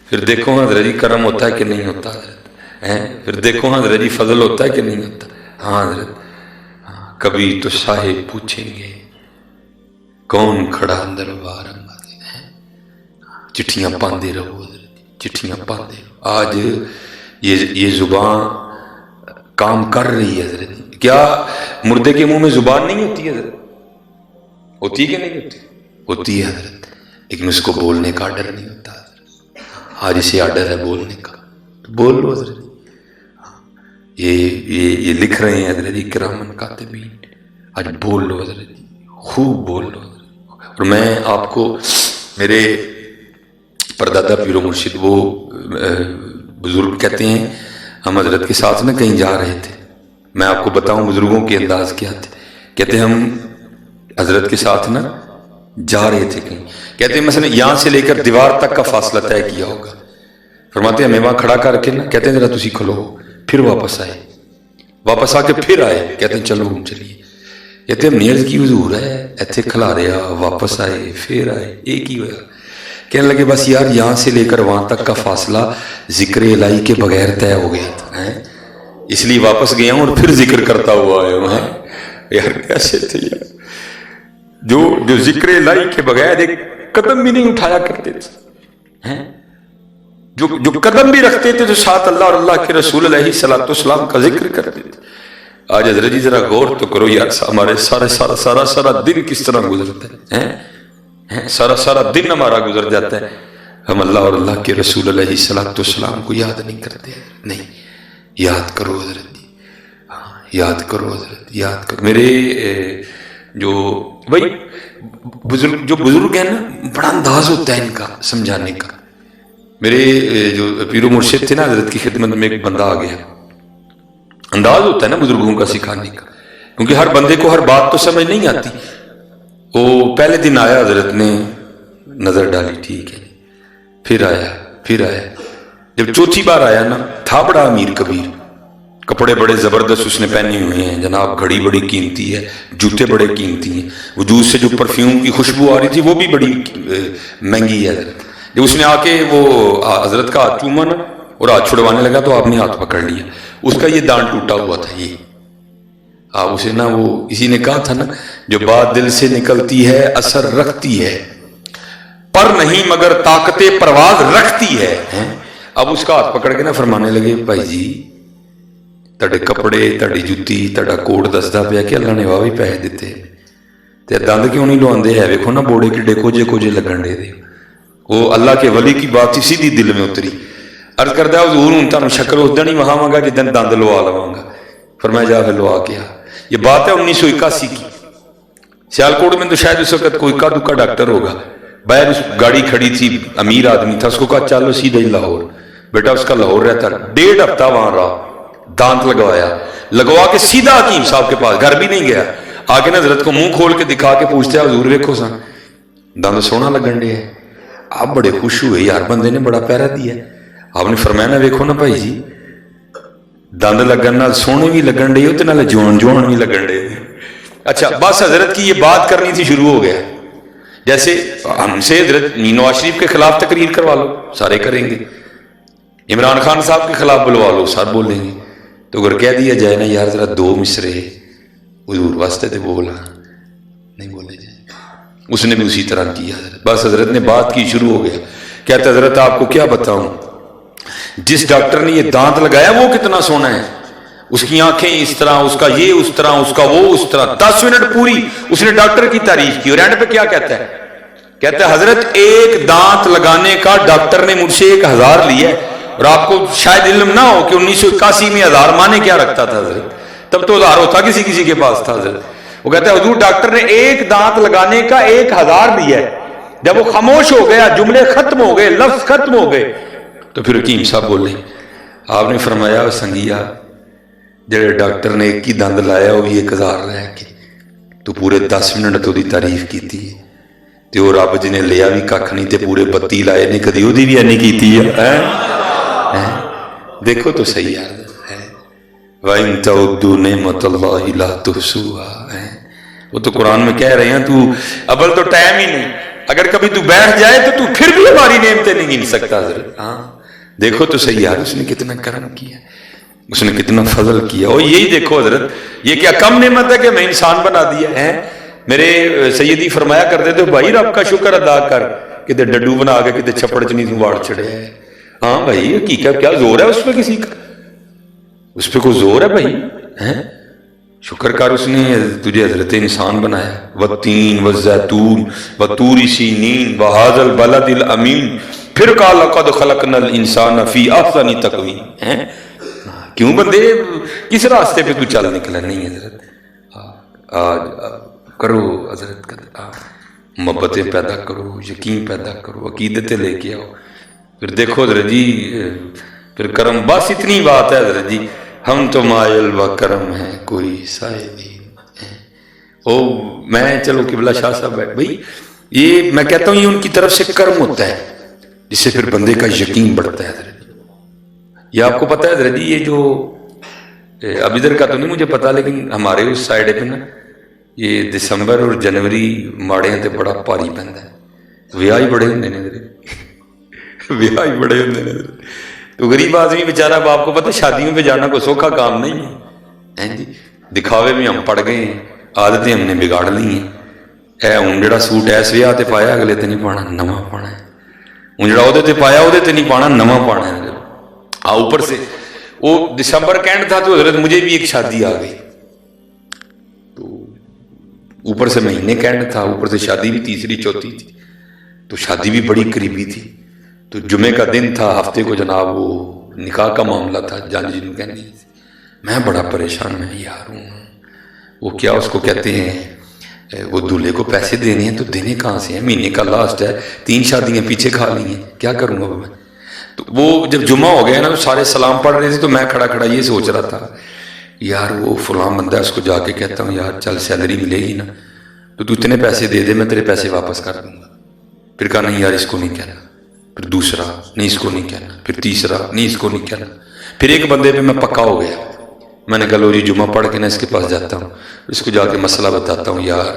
پھر دیکھو حضرت جی کرم ہوتا ہے کہ نہیں ہوتا حضرت، پھر دیکھو حضرت جی فضل ہوتا ہے کہ نہیں ہوتا۔ ہاں حضرت، کبھی تو صاحب پوچھیں گے کون کھڑا دربار ہمارے، چٹھیاں پاندے رہو حضرت، چٹھیاں پاندے رہو۔ آج یہ زبان کام کر رہی ہے حضرت۔ کیا مردے کے منہ میں زبان نہیں ہوتی ہے حضرت؟ ہوتی کہ نہیں ہوتی؟ ہوتی ہے حضرت، لیکن اس کو بولنے کا آڈر نہیں ہوتا حضرت۔ آج اسے آڈر ہے بولنے کا، بول لو حضرت۔ یہ لکھ رہے ہیں حضرت کرامن کاتبین، آج بول لو حضرت، خوب بول لو حضرت۔ اور میں آپ کو میرے پردادا پیر و مرشد وہ بزرگ کہتے ہیں، ہم حضرت کے ساتھ نہ کہیں جا رہے تھے، میں آپ کو بتاؤں بزرگوں کے انداز کیا تھے، کہتے ہیں ہم حضرت کے ساتھ نہ جا رہے تھے کہیں، کہتے ہیں مثلا یہاں سے لے کر دیوار تک کا فاصلہ طے کیا ہوگا، فرماتے ہیں ہمیں وہاں کھڑا کر کے نا، کہتے ہیں ذرا تسی کھلو، پھر واپس آئے، واپس آ کے پھر آئے، کہتے ہیں چلو ہم چلیے، کہتے ہیں نیز کی حضور ہے ایتھے کھلا رہا، واپس آئے پھر آئے، ایک ہی ہوا۔ کہنے لگے بس یار یہاں سے لے کر وہاں تک کا فاصلہ ذکر الہی کے بغیر طے ہو گیا تھا، اس لیے واپس گیا ہوں اور پھر ذکر کرتا ہوا آیا ہوں۔ یار کیسے تھے یار، جو ذکر الہی کے بغیر ایک قدم بھی نہیں اٹھایا کرتے تھے، جو قدم بھی رکھتے تھے تو ساتھ اللہ اور اللہ کے رسول علیہ السلام کا ذکر کرتے تھے۔ آج حضرت جی ذرا غور تو کرو یار، ہمارے سارا دن کس طرح گزرتا ہے، سارا دن ہمارا گزر جاتا ہے، ہم اللہ اور اللہ کے رسول علیہ السلام کو یاد نہیں کرتے۔ نہیں، یاد کرو حضرت، یاد کرو حضرت، یاد کرو۔ میرے جو بھائی جو بزرگ ہیں نا بڑا انداز ہوتا ہے ان کا سمجھانے کا. میرے جو پیر و مرشد تھے نا حضرت کی خدمت میں ایک بندہ آ گیا. انداز ہوتا ہے نا بزرگوں کا سکھانے کا, کیونکہ ہر بندے کو ہر بات تو سمجھ نہیں آتی. وہ پہلے دن آیا, حضرت نے نظر ڈالی, ٹھیک ہے, پھر آیا. جب چوتھی بار آیا نا, تھا بڑا امیر کبیر, کپڑے بڑے زبردست اس نے پہنے ہوئے ہیں جناب, گھڑی بڑی قیمتی ہے, جوتے بڑے قیمتی ہیں, وجود سے جو پرفیوم کی خوشبو آ رہی تھی وہ بھی بڑی مہنگی ہے. جب اس نے آ کے وہ حضرت کا ہاتھ چوما نا اور ہاتھ چھڑوانے لگا تو آپ نے ہاتھ پکڑ لیا. اس کا یہ دانت ٹوٹا ہوا تھا. یہ آپ اسے نا, وہ اسی نے کہا تھا نا, جو بات دل سے نکلتی ہے اثر رکھتی ہے, پر نہیں مگر طاقت پرواز رکھتی ہے. اب اس کا ہاتھ پکڑ کے نا فرمانے لگے, بھائی جی تڑے کپڑے, تڑی جُتی, تڑا کوٹ دسدا پیا کہ اللہ نے واہ بھی پیسے دیتے, تے دند کیوں نہیں لواندے ہے, ویکھو نا بوڑے کڈے کوجے لگن دے. وہ اللہ کے ولی کی بات تھی, سیدھی دل میں اتری. عرض کردا حضور ہوں تانوں شکل اس دن ہی وہاواں گا جدن دند لوا لواں گا. فرمایا جا کے لوا کے آ. یہ بات ہے 1981 کی. سیالکوٹ میں تو شاید اس وقت کوئی اکا دکا ڈاکٹر ہوگا. باہر گاڑی کھڑی تھی, امیر آدمی تھا, اس کو کہا چلو سیدھا ہی لاہور. بیٹا اس کا لاہور رہتا, 1.5 ہفتہ وہاں رہا, دانت لگوا کے سیدھا حکیم صاحب کے پاس, گھر بھی نہیں گیا. آگے نا حضرت کو منہ کھول کے دکھا کے پوچھتے, حضور ویکھو سا دند سونا لگن ڈے ہے. آپ بڑے خوش ہوئے, یار بندے نے بڑا پیرا دیا. آپ نے فرمایا نا ویکھو نا بھائی جی, دند لگن نال سونے بھی لگن ڈے تے نال جوان بھی لگن ڈے. اچھا بس حضرت کی یہ بات کرنی تھی, شروع ہو گیا. جیسے ہم سے حضرت نواز شریف کے خلاف تقریر کروا لو, سارے کریں گے. عمران خان صاحب کے خلاف بلوا لو, سب بولیں گے. تو اگر کہہ دیا جائے نا یار ذرا 2 مصرے حضور واسطے تے بولا, نہیں بولے جائے. اس نے بھی اسی طرح کیا. بس حضرت نے بات کی, شروع ہو گیا. کہتا حضرت آپ کو کیا بتاؤں, جس ڈاکٹر نے یہ دانت لگایا وہ کتنا سونا ہے, اس کی آنکھیں اس طرح, اس کا یہ اس طرح, اس کا وہ اس طرح. 10 منٹ پوری اس نے ڈاکٹر کی تعریف کی, اور اینڈ پہ کیا کہتا ہے, کہتا ہے حضرت ایک دانت لگانے کا ڈاکٹر نے مجھ سے 1000 لیا ہے. اور آپ کو شاید علم نہ ہو کہ 1981 میں 1000 مانے کیا رکھتا تھا حضرت, تب تو 1000 ہوتا کسی کے پاس تھا حضرت. وہ کہتا ہے حضور ڈاکٹر نے ایک دانت لگانے کا 1000 لیا ہے. جب وہ خاموش ہو گیا, جملے ختم ہو گئے, لفظ ختم ہو گئے, تو پھر حکیم صاحب بولے. آپ نے فرمایا سنگیا, جڑے ڈاکٹر نے ایک ہی دند لایا وہ بھی 1000 رہ کے, تو پورے 10 منٹ تو دی تعریف کی تھی. تے وہ رب جی نے لیا بھی کھ نہیں, تے پورے 32 لائے نے, کدی وہ بھی نہیں کیتی ہے. دیکھو تو صحیح یار ہے, وَإِن تَعُدُّوا نِعْمَةَ اللَّهِ لَا تُحْصُوهَا. وہ تو قرآن میں کہہ رہے ہیں, تو ابل تو ٹائم ہی نہیں, اگر کبھی تو بیٹھ جائے تو پھر بھی ہماری نعمتیں نہیں گن سکتا حضرت. ہاں دیکھو تو صحیح یار, اس نے کتنا کرم کیا, اس نے کتنا فضل کیا. اور یہی دیکھو حضرت, یہ کیا کم نعمت ہے کہ میں انسان بنا دیا ہے. میرے سیدی فرمایا کرتے تھے, بھائی رب کا شکر ادا کر, کتے ڈڈو بنا کے کتے چھپڑ چ نہیں واڑ چڑھے. ہاں بھائی حقیقت کیا زور ہے اس پہ, کسی کا اس پہ کوئی زور ہے بھائی. شکر کر, اس نے تجھے حضرت انسان بنایا. والتین والزیتون وطور سینین وہذا البلد الامین. پھر کہا لقد خلقنا الانسان فی احسن تقویم. کیوں بندے کس راستے پہ تو چل نکلا. نہیں حضرت کرو حضرت, محبتیں پیدا کرو, یقین پیدا کرو, عقیدتیں لے کے آؤ. پھر دیکھو حضرت جی, پھر کرم. بس اتنی بات ہے حضرت جی, ہم تو مائل و کرم ہیں کوئی صاحب. او میں چلو قبلہ شاہ صاحب بیٹھ بھائی, یہ میں کہتا ہوں یہ ان کی طرف سے کرم ہوتا ہے, جس سے پھر بندے کا یقین بڑھتا ہے حضرت. یہ آپ کو پتہ ہے حضرت جی, یہ جو اب ادھر کا تو نہیں مجھے پتا, لیکن ہمارے اس سائڈ پہ نا یہ دسمبر اور جنوری ماڑے تے بڑا بھاری پہنتا ہے. ویاہ ہی بڑے ہوندے نے حضرت, ویاہ ہی بڑے ہوندے نے. تو غریب آدمی بیچارہ, آپ کو پتہ شادیوں پہ جانا کوئی سوکھا کام نہیں ہے جی. دکھاوے میں ہم پڑ گئے ہیں, عادتیں ہم نے بگاڑ لی ہیں. اے ہوں جڑا سوٹ ایس ویاہ تے پایا, اگلے تے نہیں پانا, نواں پانا ہے. ہوں جڑا وہ تے پایا وہ تے نہیں پانا, نواں پانا ہے. اوپر سے وہ دسمبر کینڈ تھا, تو حضرت مجھے بھی ایک شادی آ گئی. تو اوپر سے مہینے کینڈ تھا, اوپر سے شادی بھی تیسری چوتھی تھی, تو شادی بھی بڑی قریبی تھی. تو جمعے کا دن تھا, ہفتے کو جناب وہ نکاح کا معاملہ تھا, جان جی کہنے. میں بڑا پریشان, میں یار ہوں, وہ کیا اس کو کہتے ہیں وہ دولہے کو پیسے دینے ہیں تو دینے کہاں سے ہیں؟ مہینے کا لاسٹ ہے، 3 شادیاں پیچھے کھا لی ہیں، کیا کروں گا میں؟ تو وہ جب جمعہ ہو گیا نا، سارے سلام پڑھ رہے تھے تو میں کھڑا کھڑا یہ سوچ رہا تھا یار وہ فلاں بندہ ہے، اس کو جا کے کہتا ہوں یار چل سیلری ملے گی نا تو اتنے پیسے دے دے، میں تیرے پیسے واپس کر دوں گا۔ پھر کہا نہیں یار اس کو نہیں کہنا، پھر دوسرا نہیں اس کو نہیں کہنا، پھر تیسرا نہیں اس کو نہیں کہنا، پھر ایک بندے پہ میں پکا ہو گیا، میں نے کہا لو جی جمعہ پڑھ کے نا اس کے پاس جاتا ہوں، اس کو جا کے مسئلہ بتاتا ہوں یار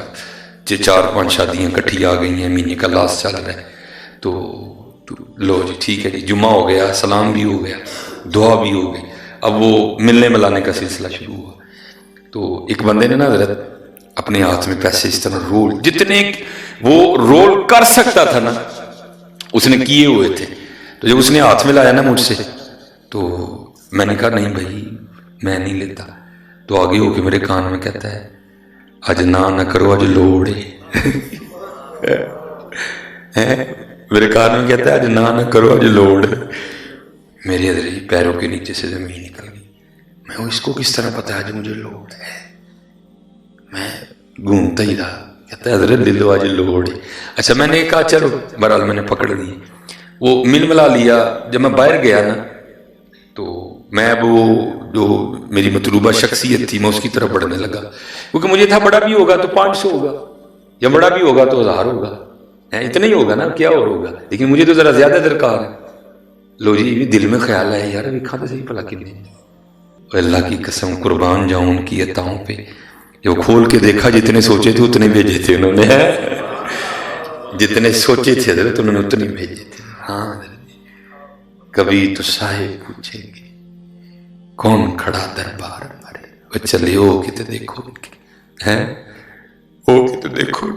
4-5 شادیاں کٹھی آ گئی ہیں، مہینے کا لاسٹ چل رہا ہے، تو لو جی ٹھیک ہے جی، جمعہ ہو گیا، سلام بھی ہو گیا، دعا بھی ہو گئی، اب وہ ملنے ملانے کا سلسلہ شروع ہوا۔ تو ایک بندے نے نا حضرت اپنے ہاتھ میں پیسے اس طرح رول، جتنے وہ رول کر سکتا تھا نا اس نے کیے ہوئے تھے، تو جب اس نے ہاتھ میں لایا نا مجھ سے تو میں نے کہا نہیں بھائی میں نہیں لیتا، تو آگے ہو کے میرے کان میں کہتا ہے اج نہ کرو اج لوڑ ہے، میرے کان میں کہتا ہے اج نہ کرو اج لوڑ، میرے حضرت پیروں کے نیچے سے زمین نکل گئی، میں اس کو کس طرح پتا ہے آج مجھے لوڑ ہے؟ میں گھومتا ہی رہا، کہتا ہے حضرت لے لو آج لوڑ ہے۔ اچھا میں نے کہا چلو، بہرحال میں نے پکڑ لی، وہ مل ملا لیا۔ جب میں باہر گیا نا تو میں اب وہ جو میری مطلوبہ شخصیت تھی میں اس کی طرف بڑھنے لگا، کیونکہ مجھے تھا بڑا بھی ہوگا تو 500 ہوگا، یا بڑا بھی ہوگا تو 1000 ہوگا، اتنا ہی ہوگا نا، کیا اور ہوگا، لیکن مجھے تو ذرا زیادہ درکار ہے۔ لو جی بھی دل میں خیال ہے یار ابھی کھاتا صحیح پلا کتنے، اللہ کی قسم قربان جاؤں ان کی عطاؤں پہ، جو کھول کے دیکھا جتنے سوچے تھے اتنے بھیجے تھے انہوں نے، جتنے سوچے تھے حضرت انہوں نے اتنے بھیجے تھے۔ ہاں کبھی تو صاحب پوچھیں گے کون کھڑا دربار ہمارے، وہ چلے ہو کے تو دیکھو ہیں، ہو کے تو دیکھو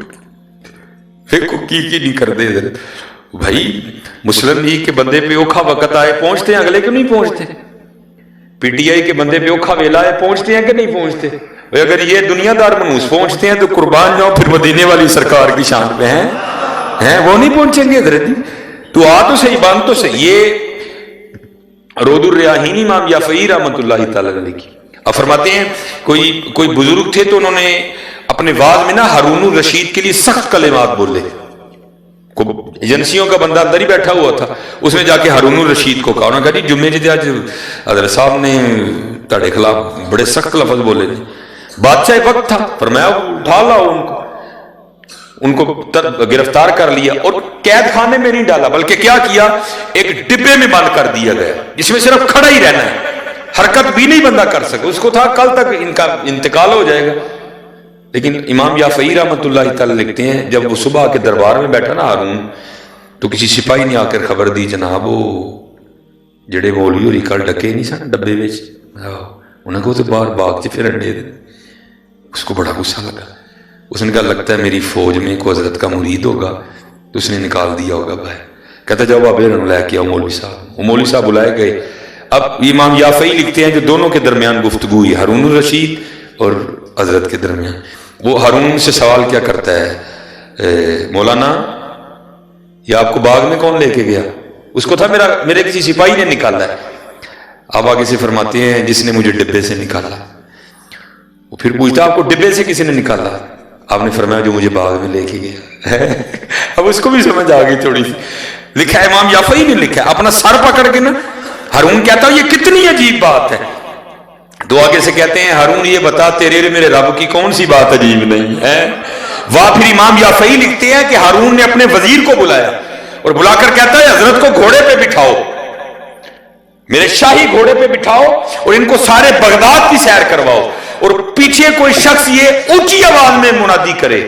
دیکھو کی نہیں کر دے حضرت۔ بھائی مسلم لیگ کے بندے پہ اوکھا وقت آئے پہنچتے ہیں، اگلے کیوں نہیں پہنچتے؟ پی ٹی آئی کے بندے پہ اوکھا ویلا آئے پہنچتے ہیں کہ نہیں پہنچتے؟ اگر یہ دنیا دار منوس پہنچتے ہیں تو قربان جاؤ پھر مدینے والی سرکار کی شان پہ ہیں وہ نہیں پہنچیں گے حضرت۔ تو آ تو صحیح، بان تو صحیح۔ یہ رود الریاحین امام یافعی رحمۃ اللہ تعالی علیہ کی اب فرماتے ہیں کوئی بزرگ تھے تو انہوں نے اپنے واز میں نا ہارون الرشید کے لیے سخت کلمات بولے، ایجنسیوں کا بندہ اندر ہی بیٹھا ہوا تھا، اس نے جا کے ہارون الرشید کو کہا، انہوں نے کہا جی جمعے جی آج حضرت صاحب نے تاڑے خلاف بڑے سخت لفظ بولے تھے۔ بادشاہ وقت تھا، فرمایا اٹھا لاؤ ان کو گرفتار کر لیا اور قید خانے میں نہیں ڈالا، بلکہ کیا کیا، ایک ڈبے میں بند کر دیا گیا جس میں صرف کھڑا ہی رہنا ہے، حرکت بھی نہیں بندہ کر سکے، اس کو تھا کل تک ان کا انتقال ہو جائے گا۔ لیکن امام یافعی رحمۃ اللہ تعالی لکھتے ہیں جب وہ صبح کے دربار میں بیٹھا نا ہارون، تو کسی سپاہی نے آ کر خبر دی جناب وہ جڑے مولوی ہوئی کل ڈکے نہیں سن ڈبے وچ، انہیں کو تو باہر باغ چ پھرن دے۔ اس کو بڑا غصہ لگا، اس نے کہا لگتا ہے میری فوج میں کوئی حضرت کا مرید ہوگا، تو اس نے نکال دیا ہوگا باہر۔ کہتا جاؤ بابے رنگ لے کے آؤ مولوی صاحب، وہ مولوی صاحب بلائے گئے۔ اب امام یافعی لکھتے ہیں جو دونوں کے درمیان گفتگو ہوئی ہارون الرشید اور حضرت کے درمیان، وہ ہارون سے سوال کیا کرتا ہے، مولانا یہ آپ کو باغ میں کون لے کے گیا؟ اس کو تھا میرے کسی سپاہی نے نکالا ہے۔ آپ آگے سے فرماتے ہیں جس نے مجھے ڈبے سے نکالا۔ وہ پھر پوچھتا آپ کو ڈبے سے کسی نے نکالا؟ آپ نے فرمایا جو مجھے باغ میں لے کے گیا۔ اب اس کو بھی سمجھ آ گئی تھوڑی سی، لکھا ہے امام یافعی نے لکھا ہے، اپنا سر پکڑ کے نا ہارون کہتا یہ کتنی عجیب بات ہے، دو آگے سے کہتے ہیں ہارون یہ بتا تیرے میرے رب کی کون سی بات عجیب نہیں ہے۔ واہ پھر امام یافعی لکھتے ہیں کہ ہارون نے اپنے وزیر کو بلایا اور بلا کر کہتا ہے حضرت کو گھوڑے پہ بٹھاؤ، میرے شاہی گھوڑے پہ بٹھاؤ اور ان کو سارے بغداد کی سیر کرواؤ، اور پیچھے کوئی شخص یہ اونچی آواز میں منادی کرے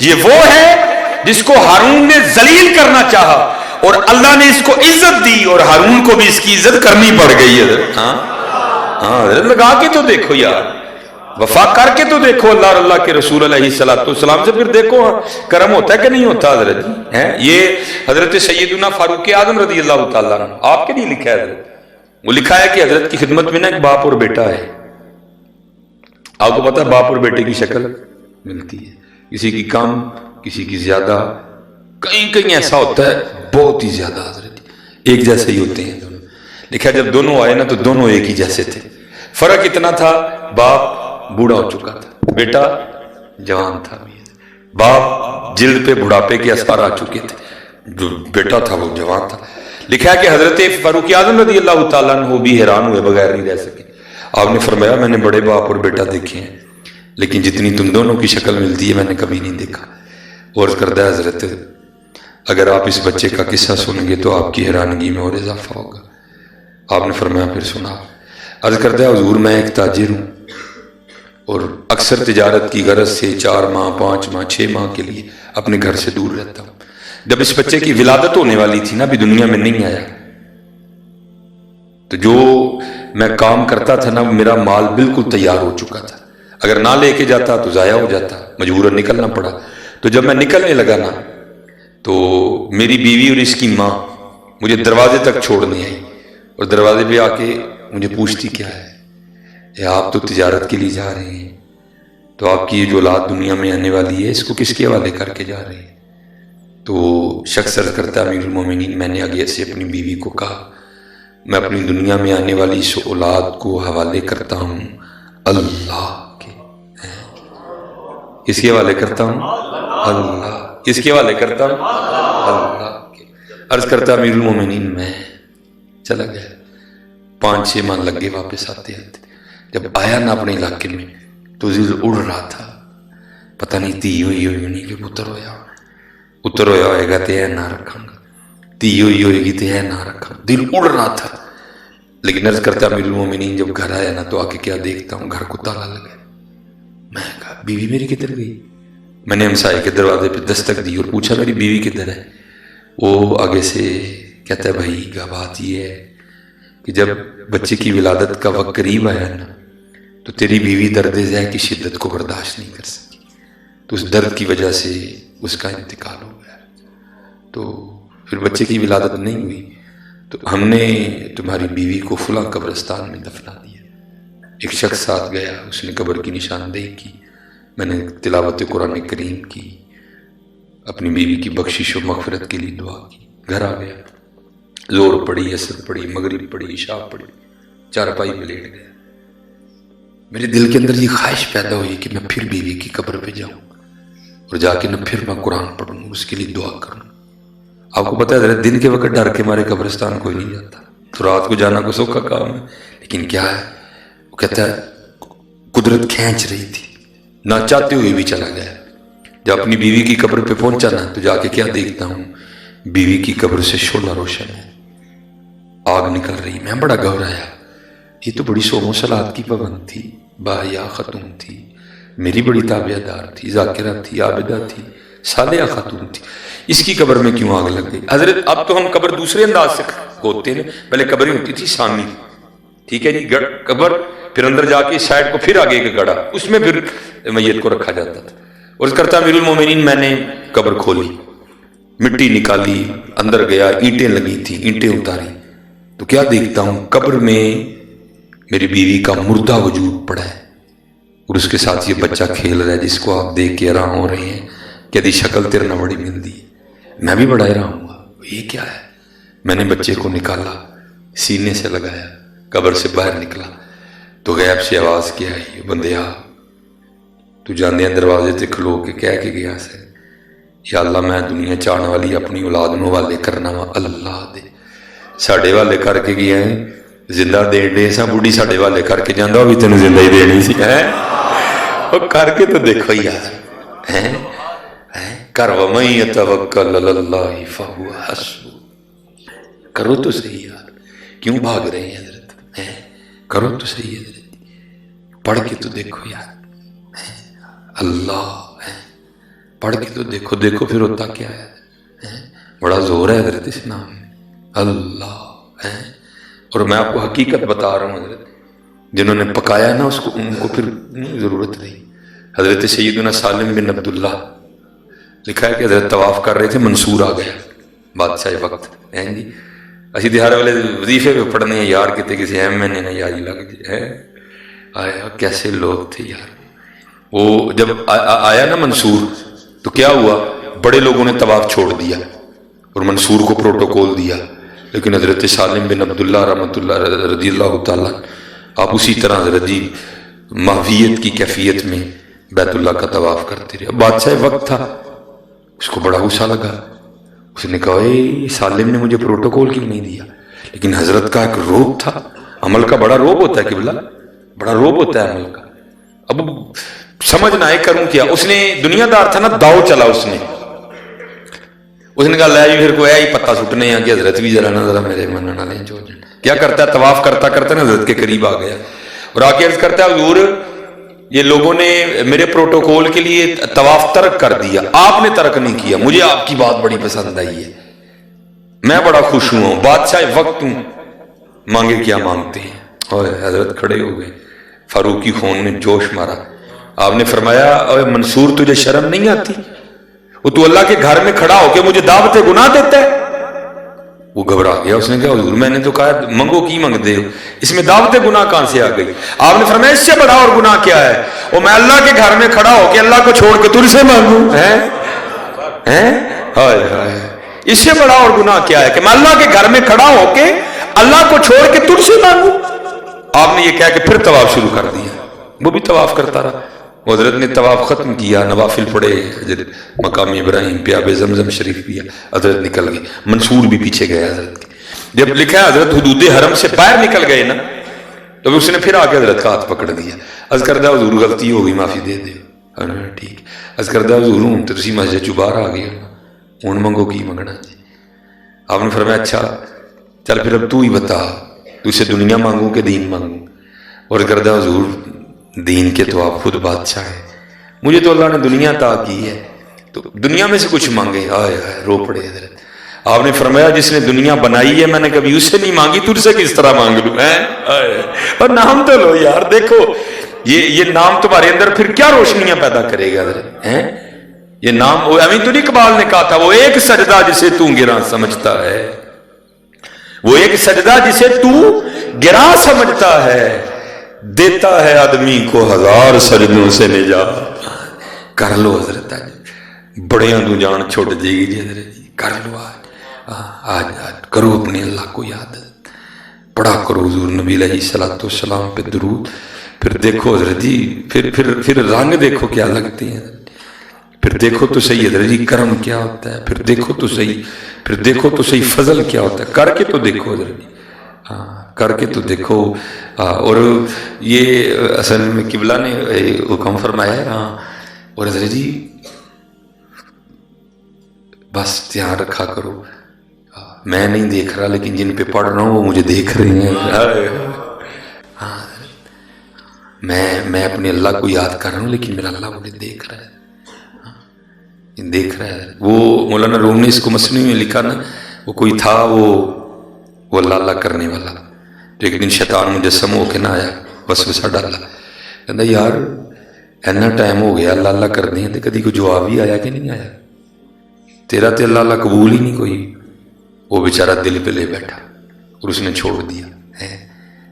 یہ وہ ہے جس کو ہارون نے ذلیل کرنا چاہا اور اللہ نے اس کو عزت دی اور ہارون کو بھی اس کی عزت کرنی پڑ گئی ہے۔ ہاں لگا کے تو دیکھو یار، وفا کر کے تو دیکھو اللہ اور اللہ کے رسول علیہ السلام سے، پھر دیکھو کرم ہوتا ہے کہ نہیں ہوتا حضرت۔ یہ حضرت سیدنا فاروق اعظم رضی اللہ تعالیٰ عنہ آپ کے لیے لکھا ہے حضرت، وہ لکھا ہے کہ حضرت کی خدمت میں نا ایک باپ اور بیٹا ہے، آپ کو پتا ہے باپ اور بیٹے کی شکل ملتی ہے، کسی کی کم کسی کی زیادہ، کہیں ایسا ہوتا ہے بہت ہی زیادہ حضرت ایک جیسے ہی ہوتے ہیں دونوں۔ لکھا جب دونوں آئے نا تو دونوں ایک ہی جیسے تھے، فرق اتنا تھا باپ بوڑھا ہو چکا تھا، بیٹا جوان تھا، باپ جلد پہ بڑھاپے کے اثر آ چکے تھے، جو بیٹا تھا وہ جوان تھا۔ لکھا ہے کہ حضرت فاروق اعظم رضی اللہ تعالیٰ عنہ بھی حیران ہوئے بغیر نہیں رہ سکے۔ آپ نے فرمایا میں نے بڑے باپ اور بیٹا دیکھے ہیں، لیکن جتنی تم دونوں کی شکل ملتی ہے میں نے کبھی نہیں دیکھا۔ اور کردہ حضرت اگر آپ اس بچے کا قصہ سنیں گے تو آپ کی حیرانگی میں اور اضافہ ہوگا۔ آپ نے فرمایا پھر سنا۔ عرض کردہ حضور میں ایک تاجر ہوں اور اکثر تجارت کی غرض سے 4 ماہ 5 ماہ 6 ماہ کے لیے اپنے گھر سے دور رہتا ہوں۔ جب اس بچے کی ولادت ہونے والی تھی نا، ابھی دنیا میں نہیں آیا، تو جو میں کام کرتا تھا نا میرا مال بالکل تیار ہو چکا تھا، اگر نہ لے کے جاتا تو ضائع ہو جاتا، مجبوراً نکلنا پڑا۔ تو جب میں نکلنے لگا نا تو میری بیوی اور اس کی ماں مجھے دروازے تک چھوڑنے آئی، اور دروازے پہ آ کے مجھے پوچھتی کیا ہے، آپ تو تجارت کے لیے جا رہے ہیں، تو آپ کی یہ جو اولاد دنیا میں آنے والی ہے اس کو کس کے حوالے کر کے جا رہے ہیں؟ تو شخص عرض کرتا امیر المومنین میں نے آگے سے اپنی بیوی کو کہا میں اپنی دنیا میں آنے والی اس اولاد کو حوالے کرتا ہوں اللہ کے۔ کس کے حوالے کرتا ہوں؟ اللہ۔ کس کے حوالے کرتا ہوں؟ اللہ کے۔ عرض کرتا امیر المومنین میں چلا گیا، 5-6 ماہ لگ گئے واپس آتے آتے۔ جب آیا نا اپنے علاقے میں تو دل اڑ رہا تھا، پتہ نہیں تھی ہوئی نہیں کہ پتر ہویا ہوئے گا تو ہے نہ رکھاں گا، تھی ہوئے گی تو ہے نہ رکھاں، دل اڑ رہا تھا۔ لیکن عرض کرتا امیر المومنین جب گھر آیا نا تو آ کے کیا دیکھتا ہوں گھر کو تالا لگا۔ میں کہا بیوی میری کدھر گئی؟ میں نے ہمسائے کے دروازے پہ دستک دی اور پوچھا میری بیوی کدھر ہے؟ وہ آگے سے کہتا ہے بھائی بات یہ ہے کہ جب بچے کی ولادت کا وقت قریب آیا نا تو تیری بیوی درد ذہ کی شدت کو برداشت نہیں کر سکی، تو اس درد کی وجہ سے اس کا انتقال ہو گیا، تو پھر بچے کی ولادت نہیں ہوئی، تو ہم نے تمہاری بیوی کو فلاں قبرستان میں دفنا دیا۔ ایک شخص ساتھ گیا، اس نے قبر کی نشاندہی کی، میں نے تلاوت قرآن کریم کی، اپنی بیوی کی بخشش و مغفرت کے لیے دعا کی، گھر آ گیا، زور پڑی، عصر پڑی، مغرب پڑی، عشاء پڑی، چارپائی میں لیٹ گیا۔ میرے دل کے اندر یہ خواہش پیدا ہوئی کہ میں پھر بیوی کی قبر پہ جاؤں اور جا کے نہ پھر میں قرآن پڑھوں، اس کے لیے دعا کروں۔ آپ کو پتہ ہے دن کے وقت ڈر کے مارے قبرستان کوئی نہیں جاتا، تو رات کو جانا کو سوکھا کام ہے، لیکن کیا ہے وہ کہتا ہے قدرت کھینچ رہی تھی، نہ چاہتے ہوئے بھی چلا گیا۔ جب اپنی بیوی کی قبر پہ پہنچا نا تو جا کے کیا دیکھتا ہوں بیوی کی قبر سے شعلہ روشن ہے، آگ نکل رہی۔ میں بڑا گھبرایا، یہ تو بڑی صوم و صلات کی پابند تھی، باحیا خاتون تھی، میری بڑی تابعہ دار تھی، ذاکرہ تھی، عابدہ تھی، صالحہ خاتون تھی، اس کی قبر میں کیوں آگ لگ گئی؟ حضرت اب تو ہم قبر دوسرے انداز سے ہوتے ہیں، پہلے قبریں ہوتی تھی سامی، ٹھیک ہے جی، قبر پھر اندر جا کے سائڈ کو پھر آگے کا گڑا، اس میں پھر میت کو رکھا جاتا تھا۔ اور کرتا امیر المومنین میں نے قبر کھولی، مٹی نکالی، اندر گیا، اینٹیں لگی تھیں، اینٹیں اتاری، تو کیا دیکھتا ہوں قبر میں میری بیوی کا مردہ وجود پڑا ہے، اور اس کے ساتھ یہ بچہ کھیل رہا ہے جس کو آپ دیکھ کے حیران ہو رہے ہیں کہ دی شکل تیرے نہ بڑی ملتی ہے۔ میں بھی بڑا حیران ہوا، یہ کیا ہے؟ میں نے بچے کو نکالا، سینے سے لگایا، قبر سے باہر نکلا تو غیب سے آواز کیا ہے بندیا تو جاندے دروازے تے کھلو کے کہہ کے گیا سے یا اللہ میں دنیا چاہن والی اپنی اولاد نو والے کرنا وا اللہ دے ساڑے والے کر کے گیا ہے زندہ دے دے سا بڑی ساڑے والے کر کے جاندہ بھی تینوں زندہ ہی دینی سی ہے وہ کر کے تو دیکھو یار کر وَمَن يَتَوَکَّلْ عَلَى اللَّهِ فَهُوَ حَسْبُهُ کرو تو صحیح یار کیوں بھاگ رہے ہیں حضرت کرو تو صحیح حضرت پڑھ کے تو دیکھو یار اللہ پڑھ کے تو دیکھو دیکھو پھر ہوتا کیا ہے بڑا زور ہے حضرت اس نام میں اللہ اور میں آپ کو حقیقت بتا رہا ہوں حضرت جنہوں نے پکایا نا اس کو ان کو پھر ضرورت نہیں حضرت سیدنا سالم بن عبداللہ لکھا ہے کہ حضرت طواف کر رہے تھے منصور آ گیا بادشاہ وقت جی اسی دہارے والے وظیفے پہ پڑھنے ہیں یار کہتے کسی اہم میں نے نہ یاری لگ جائے آیا کیسے لوگ تھے یار وہ جب آیا نا منصور تو کیا ہوا بڑے لوگوں نے طواف چھوڑ دیا اور منصور کو پروٹوکول دیا لیکن حضرت سالم بن عبداللہ رحمۃ اللہ رضی اللہ تعالیٰ آپ اسی طرح حضرت جی محویت کی کیفیت میں بیت اللہ کا طواف کرتے رہے. بادشاہ وقت تھا, اس کو بڑا غصہ لگا. اس نے کہا اے سالم نے مجھے پروٹوکول کیوں نہیں دیا؟ لیکن حضرت کا ایک روب تھا, عمل کا بڑا روب ہوتا ہے قبلہ, بڑا روب ہوتا ہے عمل کا. اب سمجھ نہ آئے کروں کیا. اس نے دنیا دار تھا نا, داؤ چلا اس نے کہا لے جی پھر کوئی ہی پتہ سٹنے ہیں کہ حضرت بھی ذرا نا ذرا میرے من نہ لیں جو کیا کرتا ہے. طواف کرتا کرتا نا حضرت کے قریب آ گیا اور آ کے عرض کرتا ہے حضور یہ لوگوں نے میرے پروٹوکول کے لیے طواف ترک کر دیا, آپ نے ترک نہیں کیا. مجھے آپ کی بات بڑی پسند آئی ہے, میں بڑا خوش ہوں. بادشاہ وقت ہوں, مانگے کیا مانگتے ہیں. اور حضرت کھڑے ہو گئے, فاروقی خون نے جوش مارا. آپ نے فرمایا اے منصور تجھے شرم نہیں آتی؟ وہ تو اللہ کے گھر میں کھڑا ہو کے مجھے دعوت گناہ دیتا ہے. وہ گھبرا گیا. اس نے کہا حضور میں نے تو کہا منگو کی منگ دے, اس میں دعوت گناہ کہاں سے آ گئی؟ آپ نے فرمایا اس سے بڑا اور گناہ کیا ہے؟ وہ میں اللہ کے گھر میں کھڑا ہو کے اللہ کو چھوڑ کے تجھ سے مانگوں. ہائے ہائے, اس سے بڑا اور گناہ کیا ہے کہ میں اللہ کے گھر میں کھڑا ہو کے اللہ کو چھوڑ کے تجھ سے مانگوں؟ آپ نے یہ کہہ کے پھر طواف شروع کر دیا. وہ بھی طواف کرتا رہا. حضرت نے طواف ختم کیا, نوافل پڑھے, مقام ابراہیم پہ آب زمزم شریف پیا, حضرت نکل گئے. منصور بھی پیچھے گئے حضرت کے. جب لکھا ہے حضرت حدود حرم سے باہر نکل گئے نا, تو اس نے پھر آ کے حضرت کا ہاتھ پکڑ دیا. عرض کردہ حضور غلطی ہو گئی, معافی دے دے. ٹھیک. عرض کردہ حضور ہوں تو تسی مسجد چ باہر آ گئے ہوں منگو کی منگنا جی. آپ نے فرمایا اچھا چل پھر اب تو ہی بتا, تو اسے دنیا مانگوں کہ دین مانگوں؟ اور کردہ حضور دین کے تو آپ خود بادشاہ ہیں, مجھے تو اللہ نے دنیا عطا کی ہے, تو دنیا میں سے کچھ مانگے. آئے آئے رو پڑے حضرت. آپ نے فرمایا جس نے دنیا بنائی ہے میں نے کبھی اس سے نہیں مانگی, تجھ سے کس طرح مانگ لوں؟ اور نام تو لو یار, دیکھو یہ نام تمہارے اندر پھر کیا روشنیاں پیدا کرے گا حضرت. یہ نام امین تو اقبال نے کہا تھا وہ ایک سجدہ جسے تو گراں سمجھتا ہے, وہ ایک سجدہ جسے تو گراں سمجھتا ہے, دیتا ہے آدمی کو ہزار سجدوں سے نجات. کر لو حضرت, بڑیاں تو جان چھوٹ جائے گی جی حضرت جی. کر لو آج کرو اپنے اللہ کو یاد, پڑھا کرو حضور نبی علیہ الصلوۃ والسلام پہ درود. پھر دیکھو حضرت جی, پھر رنگ دیکھو کیا لگتے ہیں. پھر دیکھو تو صحیح حضرت جی کرم کیا ہوتا ہے. پھر دیکھو تو صحیح, پھر دیکھو تو صحیح فضل کیا ہوتا ہے. کر کے تو دیکھو حضرت جی, کر کے تو دیکھو. اور یہ اصل میں قبلہ نے حکم فرمایا ہے. اور حضرت جی بس دھیان رکھا کرو, میں نہیں دیکھ رہا لیکن جن پہ پڑھ رہا ہوں وہ مجھے دیکھ رہے ہیں. میں اپنے اللہ کو یاد کر رہا ہوں لیکن میرا اللہ مجھے دیکھ رہا ہے, دیکھ رہا ہے. وہ مولانا روم نے اس کو مسنوی میں لکھا نا, وہ کوئی تھا وہ اللہ اللہ کرنے والا, تو ایک دن شیطان مجسم ہو کے نہ آیا, وسوسہ ڈالا, کہتا یار اینا ٹائم ہو گیا اللہ اللہ کرنے ہیں, کدی کوئی جواب ہی آیا کہ نہیں آیا, تیرا تے اللہ اللہ قبول ہی نہیں کوئی. وہ بیچارہ دل پہ لے بیٹھا اور اس نے چھوڑ دیا.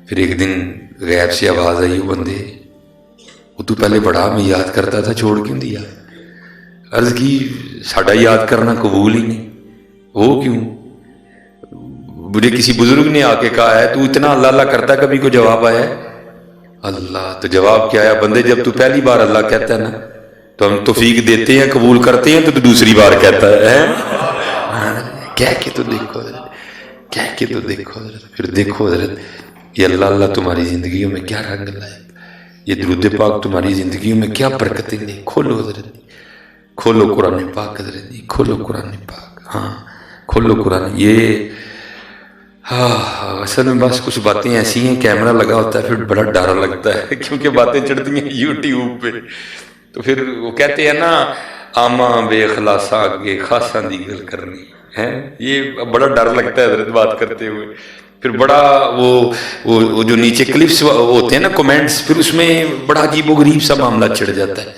پھر ایک دن غیب سے آواز آئی, وہ بندے وہ تو پہلے بڑا میں یاد کرتا تھا, چھوڑ کیوں دیا؟ عرض کی ساڈا یاد کرنا قبول ہی نہیں. وہ کیوں؟ مجھے کسی بزرگ نے آ کے کہا ہے تو اتنا اللہ اللہ کرتا, کبھی کو جواب آیا ہے؟ اللہ تو جواب کیا آیا بندے, جب تو پہلی بار اللہ کہتا ہے نا تو ہم توفیق دیتے ہیں, قبول کرتے ہیں, تو دوسری بار کہتا ہے. کہہ کے تو دیکھو حضرت, کہہ کے تو دیکھو حضرت. پھر دیکھو حضرت یہ اللہ اللہ تمہاری زندگیوں میں کیا رنگ لائے, یہ درود پاک تمہاری زندگیوں میں کیا برکتیں دیں. کھولو حضرت, کھولو قرآن پاک حضرت جی, کھولو قرآن پاک. کھولو قرآن. یہ اصل میں بس کچھ باتیں ایسی ہیں, کیمرہ لگا ہوتا ہے پھر بڑا ڈر لگتا ہے کیونکہ باتیں چڑھتی ہیں یوٹیوب پہ, تو پھر وہ کہتے ہیں نا آما بے اخلاصا آگے خاصا دی گل کرنی ہے. یہ بڑا ڈر لگتا ہے حضرت بات کرتے ہوئے. پھر بڑا وہ جو نیچے کلپس ہوتے ہیں نا کمنٹس, پھر اس میں بڑا عجیب و غریب سا معاملہ چڑھ جاتا ہے.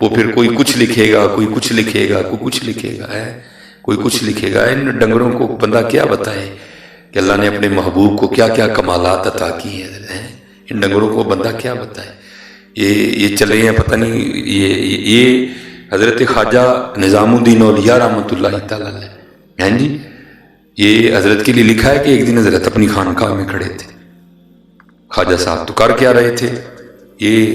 وہ پھر کوئی کچھ لکھے گا, کوئی کچھ لکھے گا, کوئی کچھ لکھے گا, کوئی کچھ لکھے گا. ان ڈنگروں کو بندہ کیا بتائے کہ اللہ نے اپنے محبوب کو کیا کیا کمالات عطا کی ہیں. ان ڈنگروں کو بندہ کیا بتائے. یہ چلے ہیں پتہ نہیں. یہ حضرت خواجہ نظام الدین اولیاء رحمۃ اللہ تعالیٰ ہیں جی, یہ حضرت کے لیے لکھا ہے کہ ایک دن حضرت اپنی خانقاہ میں کھڑے تھے, خواجہ صاحب تو کر کیا رہے تھے, یہ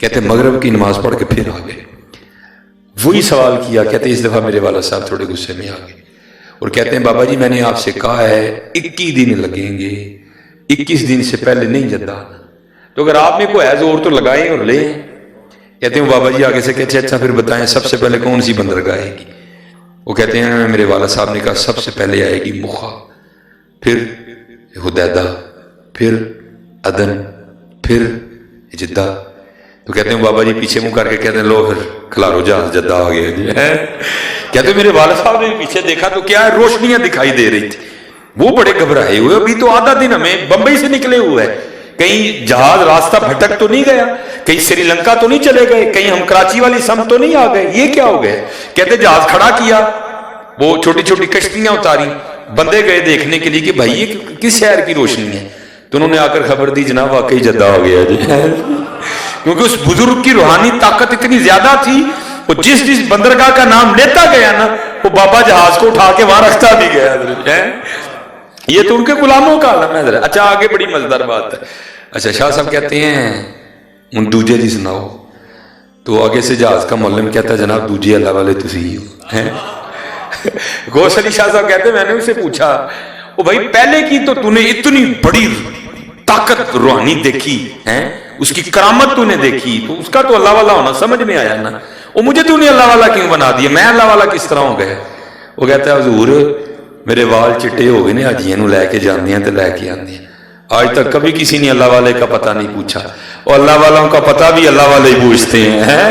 کہتے مغرب کی نماز پڑھ کے پھر آ گئے، وہی سوال کیا، کہتے اس دفعہ میرے والد صاحب تھوڑے غصے میں آ گئے اور کہتے ہیں بابا جی میں نے آپ سے کہا ہے 21 دن لگیں گے، 21 دن سے پہلے نہیں جدہ آنا، تو اگر آپ میں کوئی ہے زور تو لگائیں اور لیں۔ کہتے ہیں بابا جی آگے سے کہتے ہیں اچھا پھر بتائیں سب سے پہلے کون سی بندرگاہ آئے گی؟ وہ کہتے ہیں میرے والد صاحب نے کہا سب سے پہلے آئے گی مخا، پھر حدیدہ، پھر عدن، پھر جدہ۔ تو کہتے ہیں بابا جی پیچھے منہ کر کے کہتے ہیں لو پھر کھلارو جہاز جدہ آ گیا جی۔ کہتے ہیں میرے والد صاحب نے پیچھے دیکھا تو کیا ہے، روشنیاں دکھائی دے رہی تھی، وہ بڑے گھبرائے ہوئے، ابھی تو آدھا دن ہمیں بمبئی سے نکلے ہوئے ہیں، کہیں جہاز راستہ بھٹک تو نہیں گیا، کہیں سری لنکا تو نہیں چلے گئے، کہیں ہم کراچی والی سمت تو نہیں آ گئے، یہ کیا ہو گئے؟ کہتے جہاز کھڑا کیا، وہ چھوٹی چھوٹی کشتیاں اتاری، بندے گئے دیکھنے کے لیے کہ بھائی یہ کس شہر کی روشنی ہے، تو انہوں نے آ کر خبر دی جناب واقعی جدہ ہو گیا جی۔ کیونکہ اس بزرگ کی روحانی طاقت اتنی زیادہ تھی، وہ جس جس بندرگاہ کا نام لیتا گیا نا وہ بابا جہاز کو اٹھا کے وہاں رکھتا بھی گیا۔ یہ تو ان کے غلاموں کا عالم ہے۔ اچھا آگے بڑی مزیدار بات ہے۔ اچھا شاہ صاحب کہتے ہیں ان دوجے جی سناؤ، تو آگے سے جہاز کا معلم کہتا ہے جناب دوجے اللہ والے تسی ہو۔ غوث علی شاہ صاحب کہتے ہیں میں نے اسے پوچھا او بھائی پہلے کی تو نے اتنی بڑی طاقت روحانی دیکھی ہے، اس کی کرامت تو نے دیکھی، تو اس کا تو اللہ والا ہونا سمجھ میں آیا نا، وہ مجھے تو نے اللہ والا کیوں بنا دیا، میں اللہ والا کس طرح ہو گیا؟ وہ کہتا ہے حضور میرے وال چٹے ہو گئے نے حاجیاں نو لے کے جاندیاں تے لے کے آندیاں، آج تک کبھی کسی نے اللہ والے کا پتہ نہیں پوچھا، اور اللہ والوں کا پتہ بھی اللہ والے ہی پوچھتے ہیں،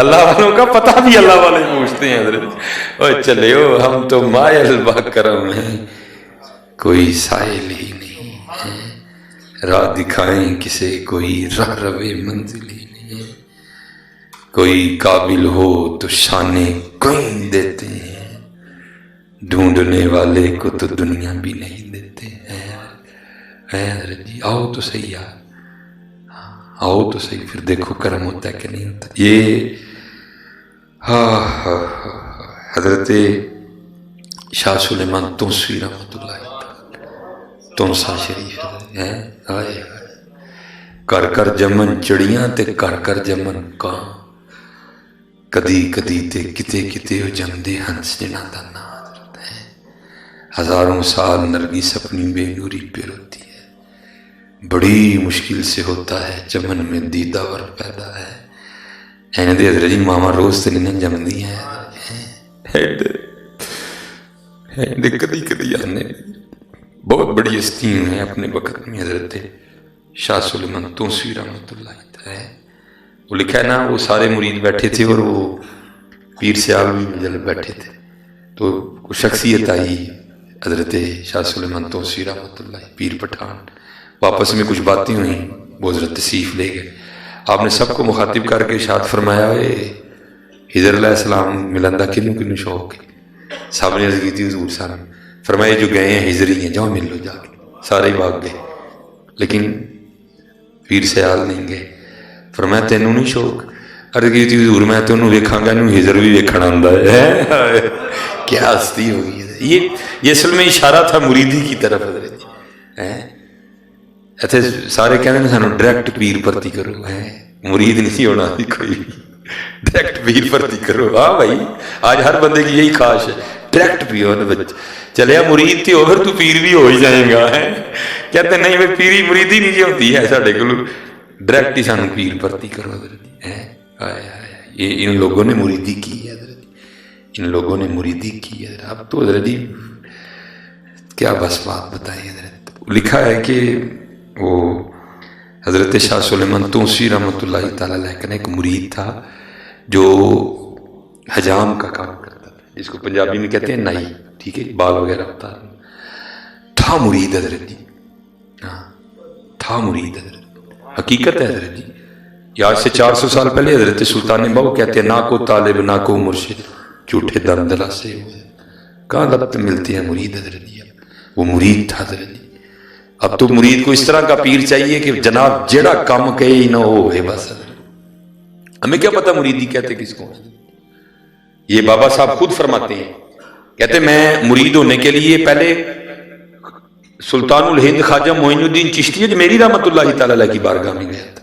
اللہ والوں کا پتہ بھی اللہ والے پوچھتے ہیں حضرت۔ اور چلے ہو ہم تو مائل بکرم ہیں، کوئی سائل ہی نہیں ہے، راہ دکھائیں کسے کوئی راہ روے منزل ہی نہیں ہے، کوئی قابل ہو تو شانے کوئی دیتے ہیں، ڈھونڈنے والے کو تو دنیا بھی نہیں دیتے ہیں۔ حضرت جی آؤ تو صحیح یار، آؤ تو صحیح، پھر دیکھو کرم ہوتا ہے کہ نہیں ہوتا۔ یہ حضرت شاہ سلیمان تونسوی رحمۃ اللہ تونسا شریف ہے، کر کر جمن چڑیاں تے کر کر جمن کان، کدی کدی تے کتے کتے ہو جمدے ہنس جنا دا نا، ہزاروں سال نرگس اپنی بے نوری پہ روتی ہے، بڑی مشکل سے ہوتا ہے چمن میں دیدہ ور پیدا ہے۔ این دے حضرت جی ماما روز تے نہیں جمدی ہیں، کدی کدی آنے بہت بڑی استیم ہے اپنے وقت میں حضرت شاہ سلیمان تونسوی رحمۃ اللہ ہے۔ وہ لکھا ہے نا وہ سارے مرید بیٹھے تھے اور وہ پیر سیال بھی مجل بیٹھے تھے، تو شخصیت آئی حضرت شاہ سلیمان تونسوی رحمۃ اللہ پیر پٹھان، واپس میں کچھ باتیں ہوئیں، وہ حضرت تشریف لے گئے، آپ نے سب کو مخاطب کر کے ارشاد فرمایا حضر علیہ السلام ملندہ کنوں کنوں شوق ہے، صاحب نے عرض کی تھی حضور صاحب، فرمایا جو گئے ہیں ہجری ہیں جاؤ مل لو جا کے، سارے بھاگ گئے، لیکن پیر سیال نہیں گئے، فرمایا تینوں نہیں شوق؟ عرض کی تھی حضور میں تینوں ویکھاں گا انہوں ہجر بھی ویکھنا آندا ہے۔ کیا ہستی ہوگی ہے، یہ اصل میں اشارہ تھا مریدی کی طرف حضرت ایتھے سارے کہنے ہیں سانو ڈائریکٹ پیر پرتی کرو، مرید نہیں ہونا کوئی بھی، ڈائریکٹ پیر پرتی کرو۔ ہاں بھائی آج ہر بندے کی یہی خواہش ہے ڈائریکٹ پیر، چلے مرید تھی ہو پھر تو پیر بھی ہو ہی جائیں گا، کہتے نہیں بھائی پیری مریدی نہیں جی ہوتی ہے ساڈے کول، ڈائریکٹ ہی سانو پیر پرتی کرو حضرت۔ یہ ان لوگوں نے مریدی کی ہے حضرت، ان لوگوں نے مریدی کی ہے۔ اب تو حضرت جی کیا بس بات بتائی حضرت، لکھا ہے کہ وہ حضرت شاہ سلیمان تونسوی رحمۃ اللہ تعالیٰ علیہ کا ایک مرید تھا جو حجام کا کام کرتا تھا، جس کو پنجابی میں کہتے ہیں نائی، ٹھیک ہے، بال وغیرہ ہوتا تھا مرید حضرت جی، ہاں تھا مرید حضرت، حقیقت ہے حضرت جی۔ یہ آج سے 400 سال پہلے حضرت سلطان بہو کہتے ہیں نہ کو طالب نہ کو مرشد، جھوٹے دم دلاسے ہوئے، کہاں لبت ملتی ہے مرید حضرت جی، وہ مرید تھا حضرت جی۔ اب تو مرید کو اس طرح کا پیر چاہیے کہ جناب جیڑا کام کہے ہی نہ ہوئے بس، ہمیں کیا پتہ مریدی کہتے کس کو، یہ بابا صاحب خود فرماتے ہیں، کہتے میں مرید ہونے کے لیے پہلے سلطان الہند خواجہ معین الدین چشتی میری رحمت اللہ تعالیٰ کی بارگاہ میں گیا تھا،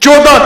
14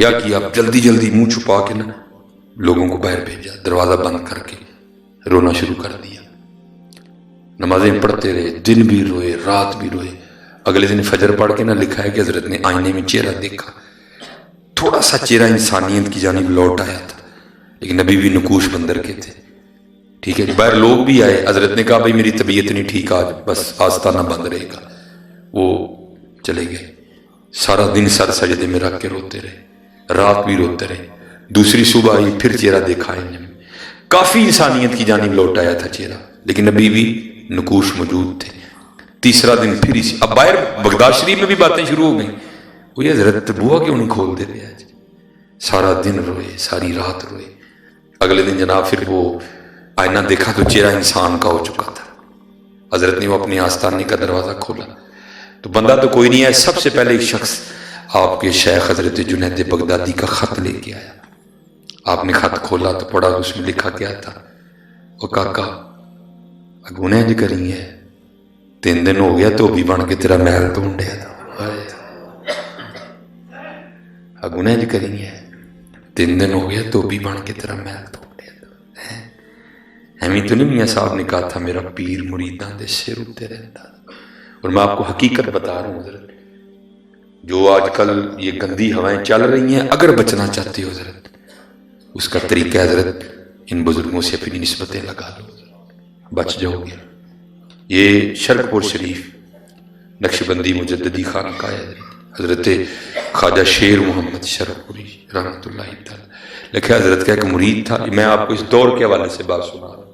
کیا اب جلدی جلدی منہ چھپا کے نا لوگوں کو باہر بھیجا، دروازہ بند کر کے رونا شروع کر دیا۔ نمازیں پڑھتے رہے، دن بھی روئے رات بھی روئے۔ اگلے دن فجر پڑھ کے نہ لکھا ہے کہ حضرت نے آئینے میں چہرہ دیکھا، تھوڑا سا چہرہ انسانیت کی جانب لوٹ آیا تھا، لیکن نبی بھی نکوش بندر کے تھے، ٹھیک ہے جی۔ باہر لوگ بھی آئے، حضرت نے کہا بھائی میری طبیعت نہیں ٹھیک آج، بس آستانہ بند رہے گا۔ وہ چلے گئے، سارا دن سر سجدے میں رکھ کے روتے رہے، رات بھی روتے رہے۔ دوسری صبح آئی، پھر چہرہ دیکھا ہے، کافی انسانیت کی جانب لوٹ آیا تھا چہرہ، لیکن نبی بھی نکوش موجود تھے۔ تیسرا دن پھر اسی، اب باہر بغداد شریف میں بھی باتیں شروع ہو گئیں، وہ یہ حضرت بوا کیوں نہیں کھول دیتے آج؟ سارا دن روئے، ساری رات روئے۔ اگلے دن جناب پھر وہ آئینہ دیکھا تو چہرہ انسان کا ہو چکا تھا۔ حضرت نے وہ اپنے آستانے کا دروازہ کھولا تو بندہ تو کوئی نہیں ہے، سب سے پہلے ایک شخص آپ کے شیخ حضرت جنید بغدادی کا خط لے کے آیا۔ آپ نے خط کھولا تو پڑھا، اس میں لکھا کیا تھا؟ وہ کاکا اگونے جو کری ہے، 3 دن ہو گیا تو بھی بن کے تیرا محل ڈھونڈیا تھا، اگونے جو کری ہے 3 دن ہو گیا تو بھی بن کے تیرا محل ڈھونڈیا تھا۔ ایویں تو نہیں میاں صاحب نے کہا تھا میرا پیر مریداں دے سر اتے رہتا؟ اور میں آپ کو حقیقت بتا رہا ہوں حضرت، جو آج کل یہ گندی ہوائیں چل رہی ہیں، اگر بچنا چاہتے ہو حضرت، اس کا طریقہ حضرت ان بزرگوں سے اپنی نسبتیں لگا لو، بچ جاؤ گے۔ یہ شرق پور شریف نقشبندی مجددی خانقاہ ہے، حضرت خواجہ شیر محمد شرق پوری رحمۃ اللہ تعالی لکھا، حضرت کا ایک مرید تھا۔ میں آپ کو اس دور کے حوالے سے بات سنا رہا ہوں۔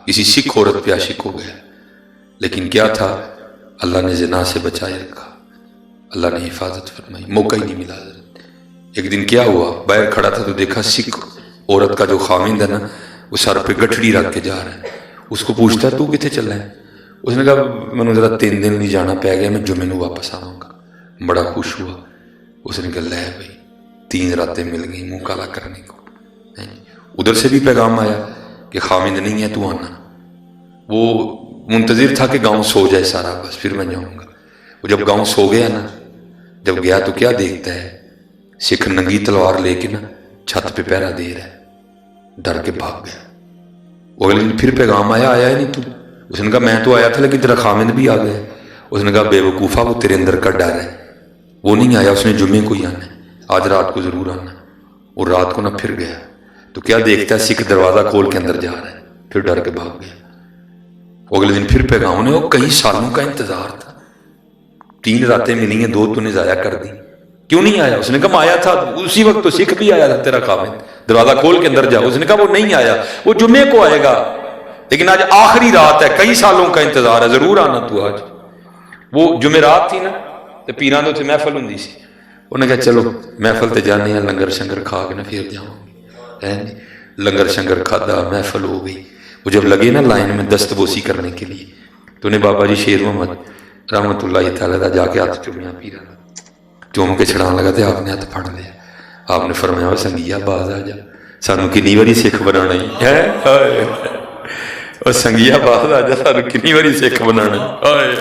کسی سکھ عورت پہ عاشق ہو گیا، لیکن کیا تھا، اللہ نے زنا سے بچائے رکھا، اللہ نے حفاظت فرمائی، موقع ہی نہیں ملا حضرت۔ ایک دن کیا ہوا، باہر کھڑا تھا تو دیکھا سکھ عورت کا جو خاوند ہے نا، وہ سر پہ گٹھڑی رکھ کے جا رہا ہے۔ اس کو پوچھتا ہے تو کتنے چلا ہے؟ اس نے کہا میں نے ذرا 3 دن نہیں جانا پہ گیا، میں جمعے کو واپس آؤں گا۔ بڑا خوش ہوا، اس نے کہا لے بھائی 3 راتیں مل گئی منہ کالا کرنے کو۔ ادھر سے بھی پیغام آیا کہ خاوند نہیں ہے تو آنا۔ وہ منتظر تھا کہ گاؤں سو جائے سارا، بس پھر میں جاؤں گا۔ وہ جب گاؤں سو گیا نا، جب گیا تو کیا دیکھتا ہے، سکھ ننگی تلوار لے کے نا چھت پہ پہرا دے رہا ہے، ڈر کے بھاگ گیا۔ وہ اگلے دن پھر پیغام آیا، آیا ہی نہیں تو۔ اس نے کہا میں تو آیا تھا لیکن تیرا خاوند بھی آ گیا۔ اس نے کہا بے وقوفا، وہ تیرے اندر کا ڈر ہے، وہ نہیں آیا، اس نے جمعے کو ہی آنا ہے، آج رات کو ضرور آنا۔ اور رات کو نہ پھر گیا تو کیا دیکھتا ہے، سکھ دروازہ کھول کے اندر جا رہا ہے، پھر ڈر کے بھاگ گیا۔ اگلے دن پھر پیغام نے، وہ کئی سالوں کا انتظار تھا، 3 راتیں ملی ہیں، 2 تو نے ضائع کر دی، کیوں نہیں آیا؟ اس نے کہا میں آیا تھا اسی وقت تو سکھ بھی آیا تھا تیرا خاوند، دروازہ کھول کے اندر جا۔ اس نے کہا وہ نہیں آیا، وہ جمعے کو آئے گا، لیکن آج آخری رات ہے، کئی سالوں کا انتظار ہے، ضرور آنا تو آج۔ وہ جمعرات تھی نا تو پیران تو محفل ہوں سی، انہوں نے کہا چلو محفل تے جانے ہیں، لنگر شنگر کھا کے نہ پھر جاؤں گے۔ لنگر شنگر کھادا، محفل ہو گئی۔ وہ جب لگے نا لائن میں دست بوسی کرنے کے لیے تو انہیں بابا جی شیر محمد رحمۃ اللہ تعالیٰ دا جا کے ہاتھ چومیا، پیران چوم کے چھڑان لگا تو آپ نے ہاتھ پھڑ لیا۔ آپ نے فرمایا سنگیا باز آ جا، سانو کنی باری سکھ بنانا ہے، اور سنگیا باز آ جا، سانو کنی باری سکھ بنانا ہے۔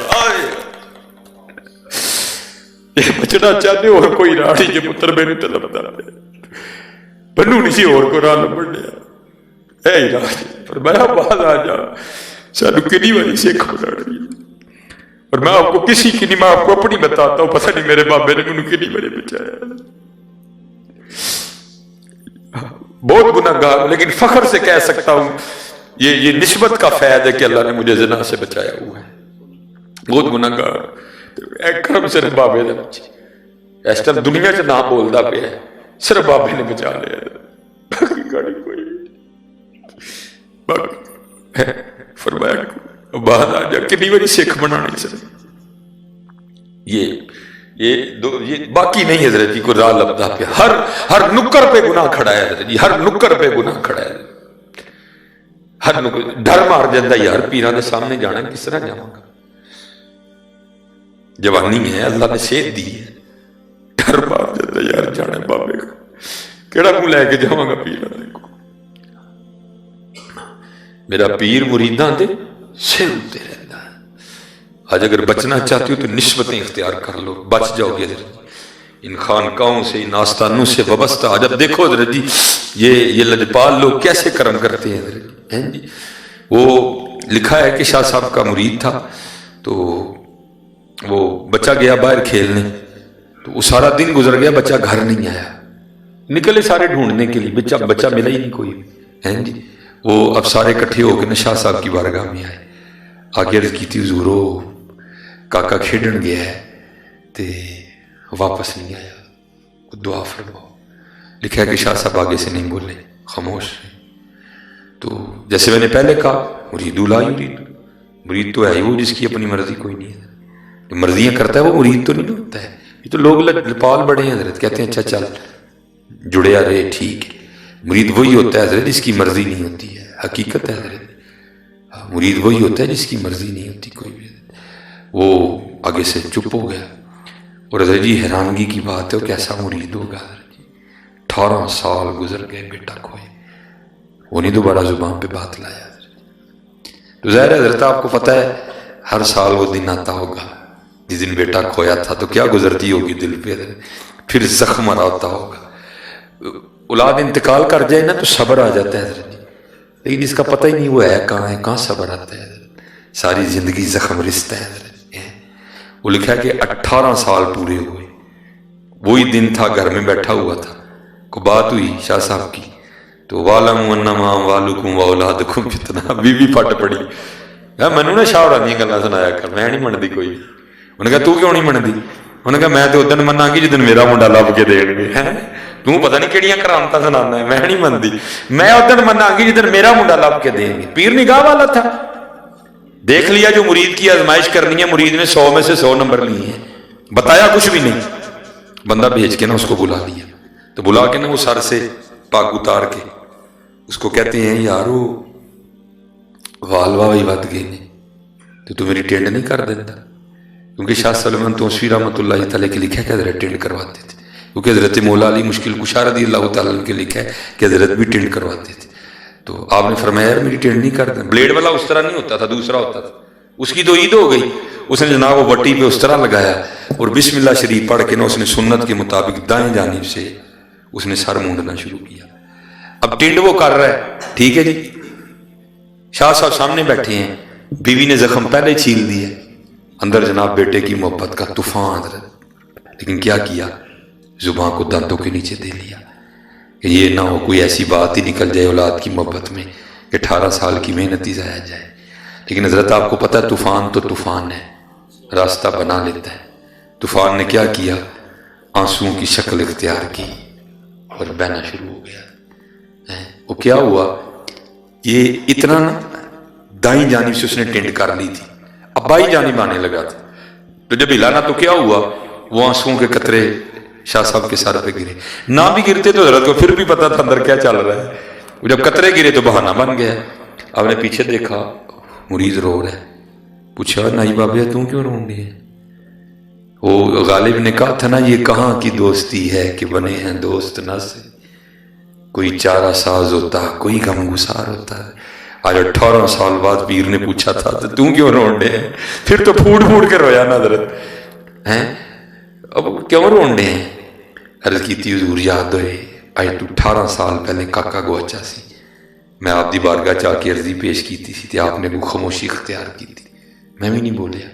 یہ بچنا چاہتے اور کوئی راہ نہیں، جو پتر میرے طلب دا بنو نہیں سی اور کو راہ لبڑ لیا، اے راہ فرمایا باز آ جا، سانو کنی باری سکھ بنانا ہے۔ اور میں آپ کو کسی کی نہیں، میں آپ کو اپنی بتاتا ہوں، پتہ نہیں میرے بابے نے منہ کی نہیں بڑے بچایا، بہت گناہگار ہوں، لیکن فخر سے کہہ سکتا ہوں یہ نسبت کا فیض ہے کہ اللہ نے مجھے زنا سے بچایا ہوا ہے، بہت گناہگار۔ اکرم صرف بابے نے بچی، اس ٹائم دنیا سے نہ بولتا پہ ہے، صرف بابے نے بچا لیا، باقی گاڑی کوئی باقی فرمایا بعد آ جا کنی باری سکھ بنانے سے۔ یہ باقی نہیں حضرت جی کو راہ لبدا پہ، ہر نکر پہ گناہ کھڑا ہے حضرت جی، ہر نکر پہ گناہ کھڑا ہے، ہر نکر ڈر مار جاتا یار، پیران دے سامنے جانا کس طرح جاواں گا، جوانی ہے اللہ نے صحت دی ہے، ڈر مار جاتا یار جانا بابے کا کیڑا منہ لے کے جاواں گا پیران کو۔ میرا پیر مریداں دے سر اتے رہتا ہے۔ آج اگر بچنا چاہتی ہو تو نسبتیں اختیار کر لو، بچ جاؤ گے۔ ان خانقاہوں سے، ان آستانوں سے وابستہ. جب دیکھو حضرت جی یہ لجپال لوگ کیسے کرم کرتے ہیں حضرت جی. وہ لکھا ہے کہ شاہ صاحب کا مرید تھا، تو وہ بچہ گیا باہر کھیلنے، تو وہ سارا دن گزر گیا، بچہ گھر نہیں آیا. نکلے سارے ڈھونڈنے کے لیے، بچہ ملا ہی نہیں کوئی ہے جی. وہ اب سارے اکٹھے ہو کے شاہ صاحب کی بارگاہ میں آئے، آگے عرض کی تھی حضورو کاکا کھیڈن گیا ہے تے واپس نہیں آیا، دعا فرماؤ. لکھا ہے کہ شاہ صاحب آگے سے نہیں بولے، خاموش. تو جیسے میں نے پہلے کہا مرید لا یرید، مرید تو ہے ہی وہ جس کی اپنی مرضی کوئی نہیں ہے. جو مرضیاں کرتا ہے وہ مرید تو نہیں ہوتا ہے. یہ تو لوگ لپال بڑے ہیں حضرت، کہتے ہیں اچھا چل جڑیا رہے ٹھیک ہے. مرید وہی ہوتا ہے حضرت جس کی مرضی نہیں ہوتی ہے، حقیقت ہے حضرت. مرید وہی ہوتا ہے جس کی مرضی نہیں ہوتی کوئی بھی. وہ آگے سے چپ ہو گیا. اور حضرت جی حیرانگی کی بات ہے وہ کیسا مرید ہوگا حضرت جی. 18 سال گزر گئے، بیٹا کھوئے، وہ نہیں دوبارہ زبان پہ بات لایا. تو ظاہر ہے حضرت آپ کو پتہ ہے ہر سال وہ دن آتا ہوگا جس دن بیٹا کھویا تھا، تو کیا گزرتی ہوگی دل پہ، پھر زخم آ ہوتا ہوگا. اولاد انتقال کر جائے نا تو صبر آ جاتا ہے حضرت جی، لیکن اس کا پتہ ہی نہیں وہ ہے کہاں ہے، کہاں صبر آتا ہے حضرت. ساری زندگی زخم رشتہ ہے حضرت. وہ لکھا ہے کہ 18 سال پورے ہوئے، وہی دن تھا، گھر میں بیٹھا ہوا تھا، کو بات ہوئی شاہ صاحب کی، تو وَعْلَمُوا أَنَّمَا أَمْوَالُكُمْ وَأَوْلَادُكُمْ فِتْنَةٌ. بی بی پھٹ پڑی، مینوں نہ شاہ ہوراں دیاں گلاں سنایا کر، میں نہیں منتی کوئی. انہوں نے کہا تو کیوں نہیں منتی؟ انہوں نے کہا میں تو ادن مناں گی جدن میرا منڈا لب کے دین گے. توں پتہ نہیں کیڑیاں کرامتاں سنانا ہے، میں نہیں منتی. میں ادن مناں گی جدن میرا منڈا لب کے دیں گے. پیر نگاہ والا تھا، دیکھ لیا جو مرید کی آزمائش کرنی ہے، مرید نے 100 میں سے 100 نمبر لیے ہیں. بتایا کچھ بھی نہیں، بندہ بھیج کے نا اس کو بلا لیا. تو بلا کے نا وہ سر سے پاک اتار کے اس کو کہتے ہیں یارو وال واہی ود گئے نے تو میری ٹینڈ نہیں کر دیتا. کیونکہ شاہ سلمان توسوی رحمۃ اللہ تعالیٰ کے لکھا ہے کہ حضرت ٹینڈ کرواتے تھے. کیونکہ حضرت مولا علی مشکل کشا رضی اللہ تعالیٰ کے لکھا ہے کہ حضرت بھی ٹینڈ کرواتے تھے. تو آپ نے فرمایا یار میری ٹینڈ نہیں کرتا. بلیڈ والا اس طرح نہیں ہوتا تھا، دوسرا ہوتا تھا. اس کی تو عید ہو گئی، اس نے جناب وہ بٹی پہ اس طرح لگایا اور بسم اللہ شریف پڑھ کے نا اس نے سنت کے مطابق دائیں جانب سے اس نے سر مونڈنا شروع کیا. اب ٹینڈ وہ کر رہا ہے، ٹھیک ہے جی. شاہ صاحب سامنے بیٹھے ہیں، بیوی نے زخم پہلے چھیل دی ہے، اندر جناب بیٹے کی محبت کا طوفان. لیکن کیا کیا، زبان کو دانتوں کے نیچے دے لیا کہ یہ نہ ہو کوئی ایسی بات ہی نکل جائے اولاد کی محبت میں کہ 18 سال کی محنت ہی ضائع جائے. لیکن حضرت آپ کو پتہ ہے طوفان تو طوفان ہے، راستہ بنا لیتا ہے. طوفان نے کیا کیا، آنسوؤں کی شکل اختیار کی اور بہنا شروع ہو گیا. وہ کیا ہوا، یہ اتنا دائیں جانب سے اس نے ٹینڈ کر لی تھی، اب بائیں جانب آنے لگا تھا. تو جب ہلانا تو کیا ہوا، وہ آنسوؤں کے قطرے شاہ صاحب کے سر پہ گرے. نہ بھی گرتے تو حضرت کو پھر بھی پتا تھا اندر کیا چل رہا ہے. جب قطرے گرے تو بہانہ بن گیا. آپ نے پیچھے دیکھا مرید رو رہا ہے. پوچھا نائی بابیا تم کیوں رو رہے ہیں؟ وہ غالب نے کہا تھا نا یہ کہاں کی دوستی ہے کہ بنے ہیں دوست نہ سے، کوئی چارہ ساز ہوتا کوئی غم گسار ہوتا ہے. آج 18 سال بعد پیر نے پوچھا تھا تو تم کیوں رو رہے ہیں؟ پھر تو پھوٹ پھوٹ کے رویا نا حضرت ہیں. اب کیوں رو رہے ہیں؟ عرض کی تھی حضور یاد ہوئے آج تو 18 سال پہلے کاکا گواچا سی، میں آپ دی بارگاہ چاہ کے عرضی پیش کی تھی آپ نے کوئی خاموشی اختیار کی تھی، میں بھی نہیں بولیا.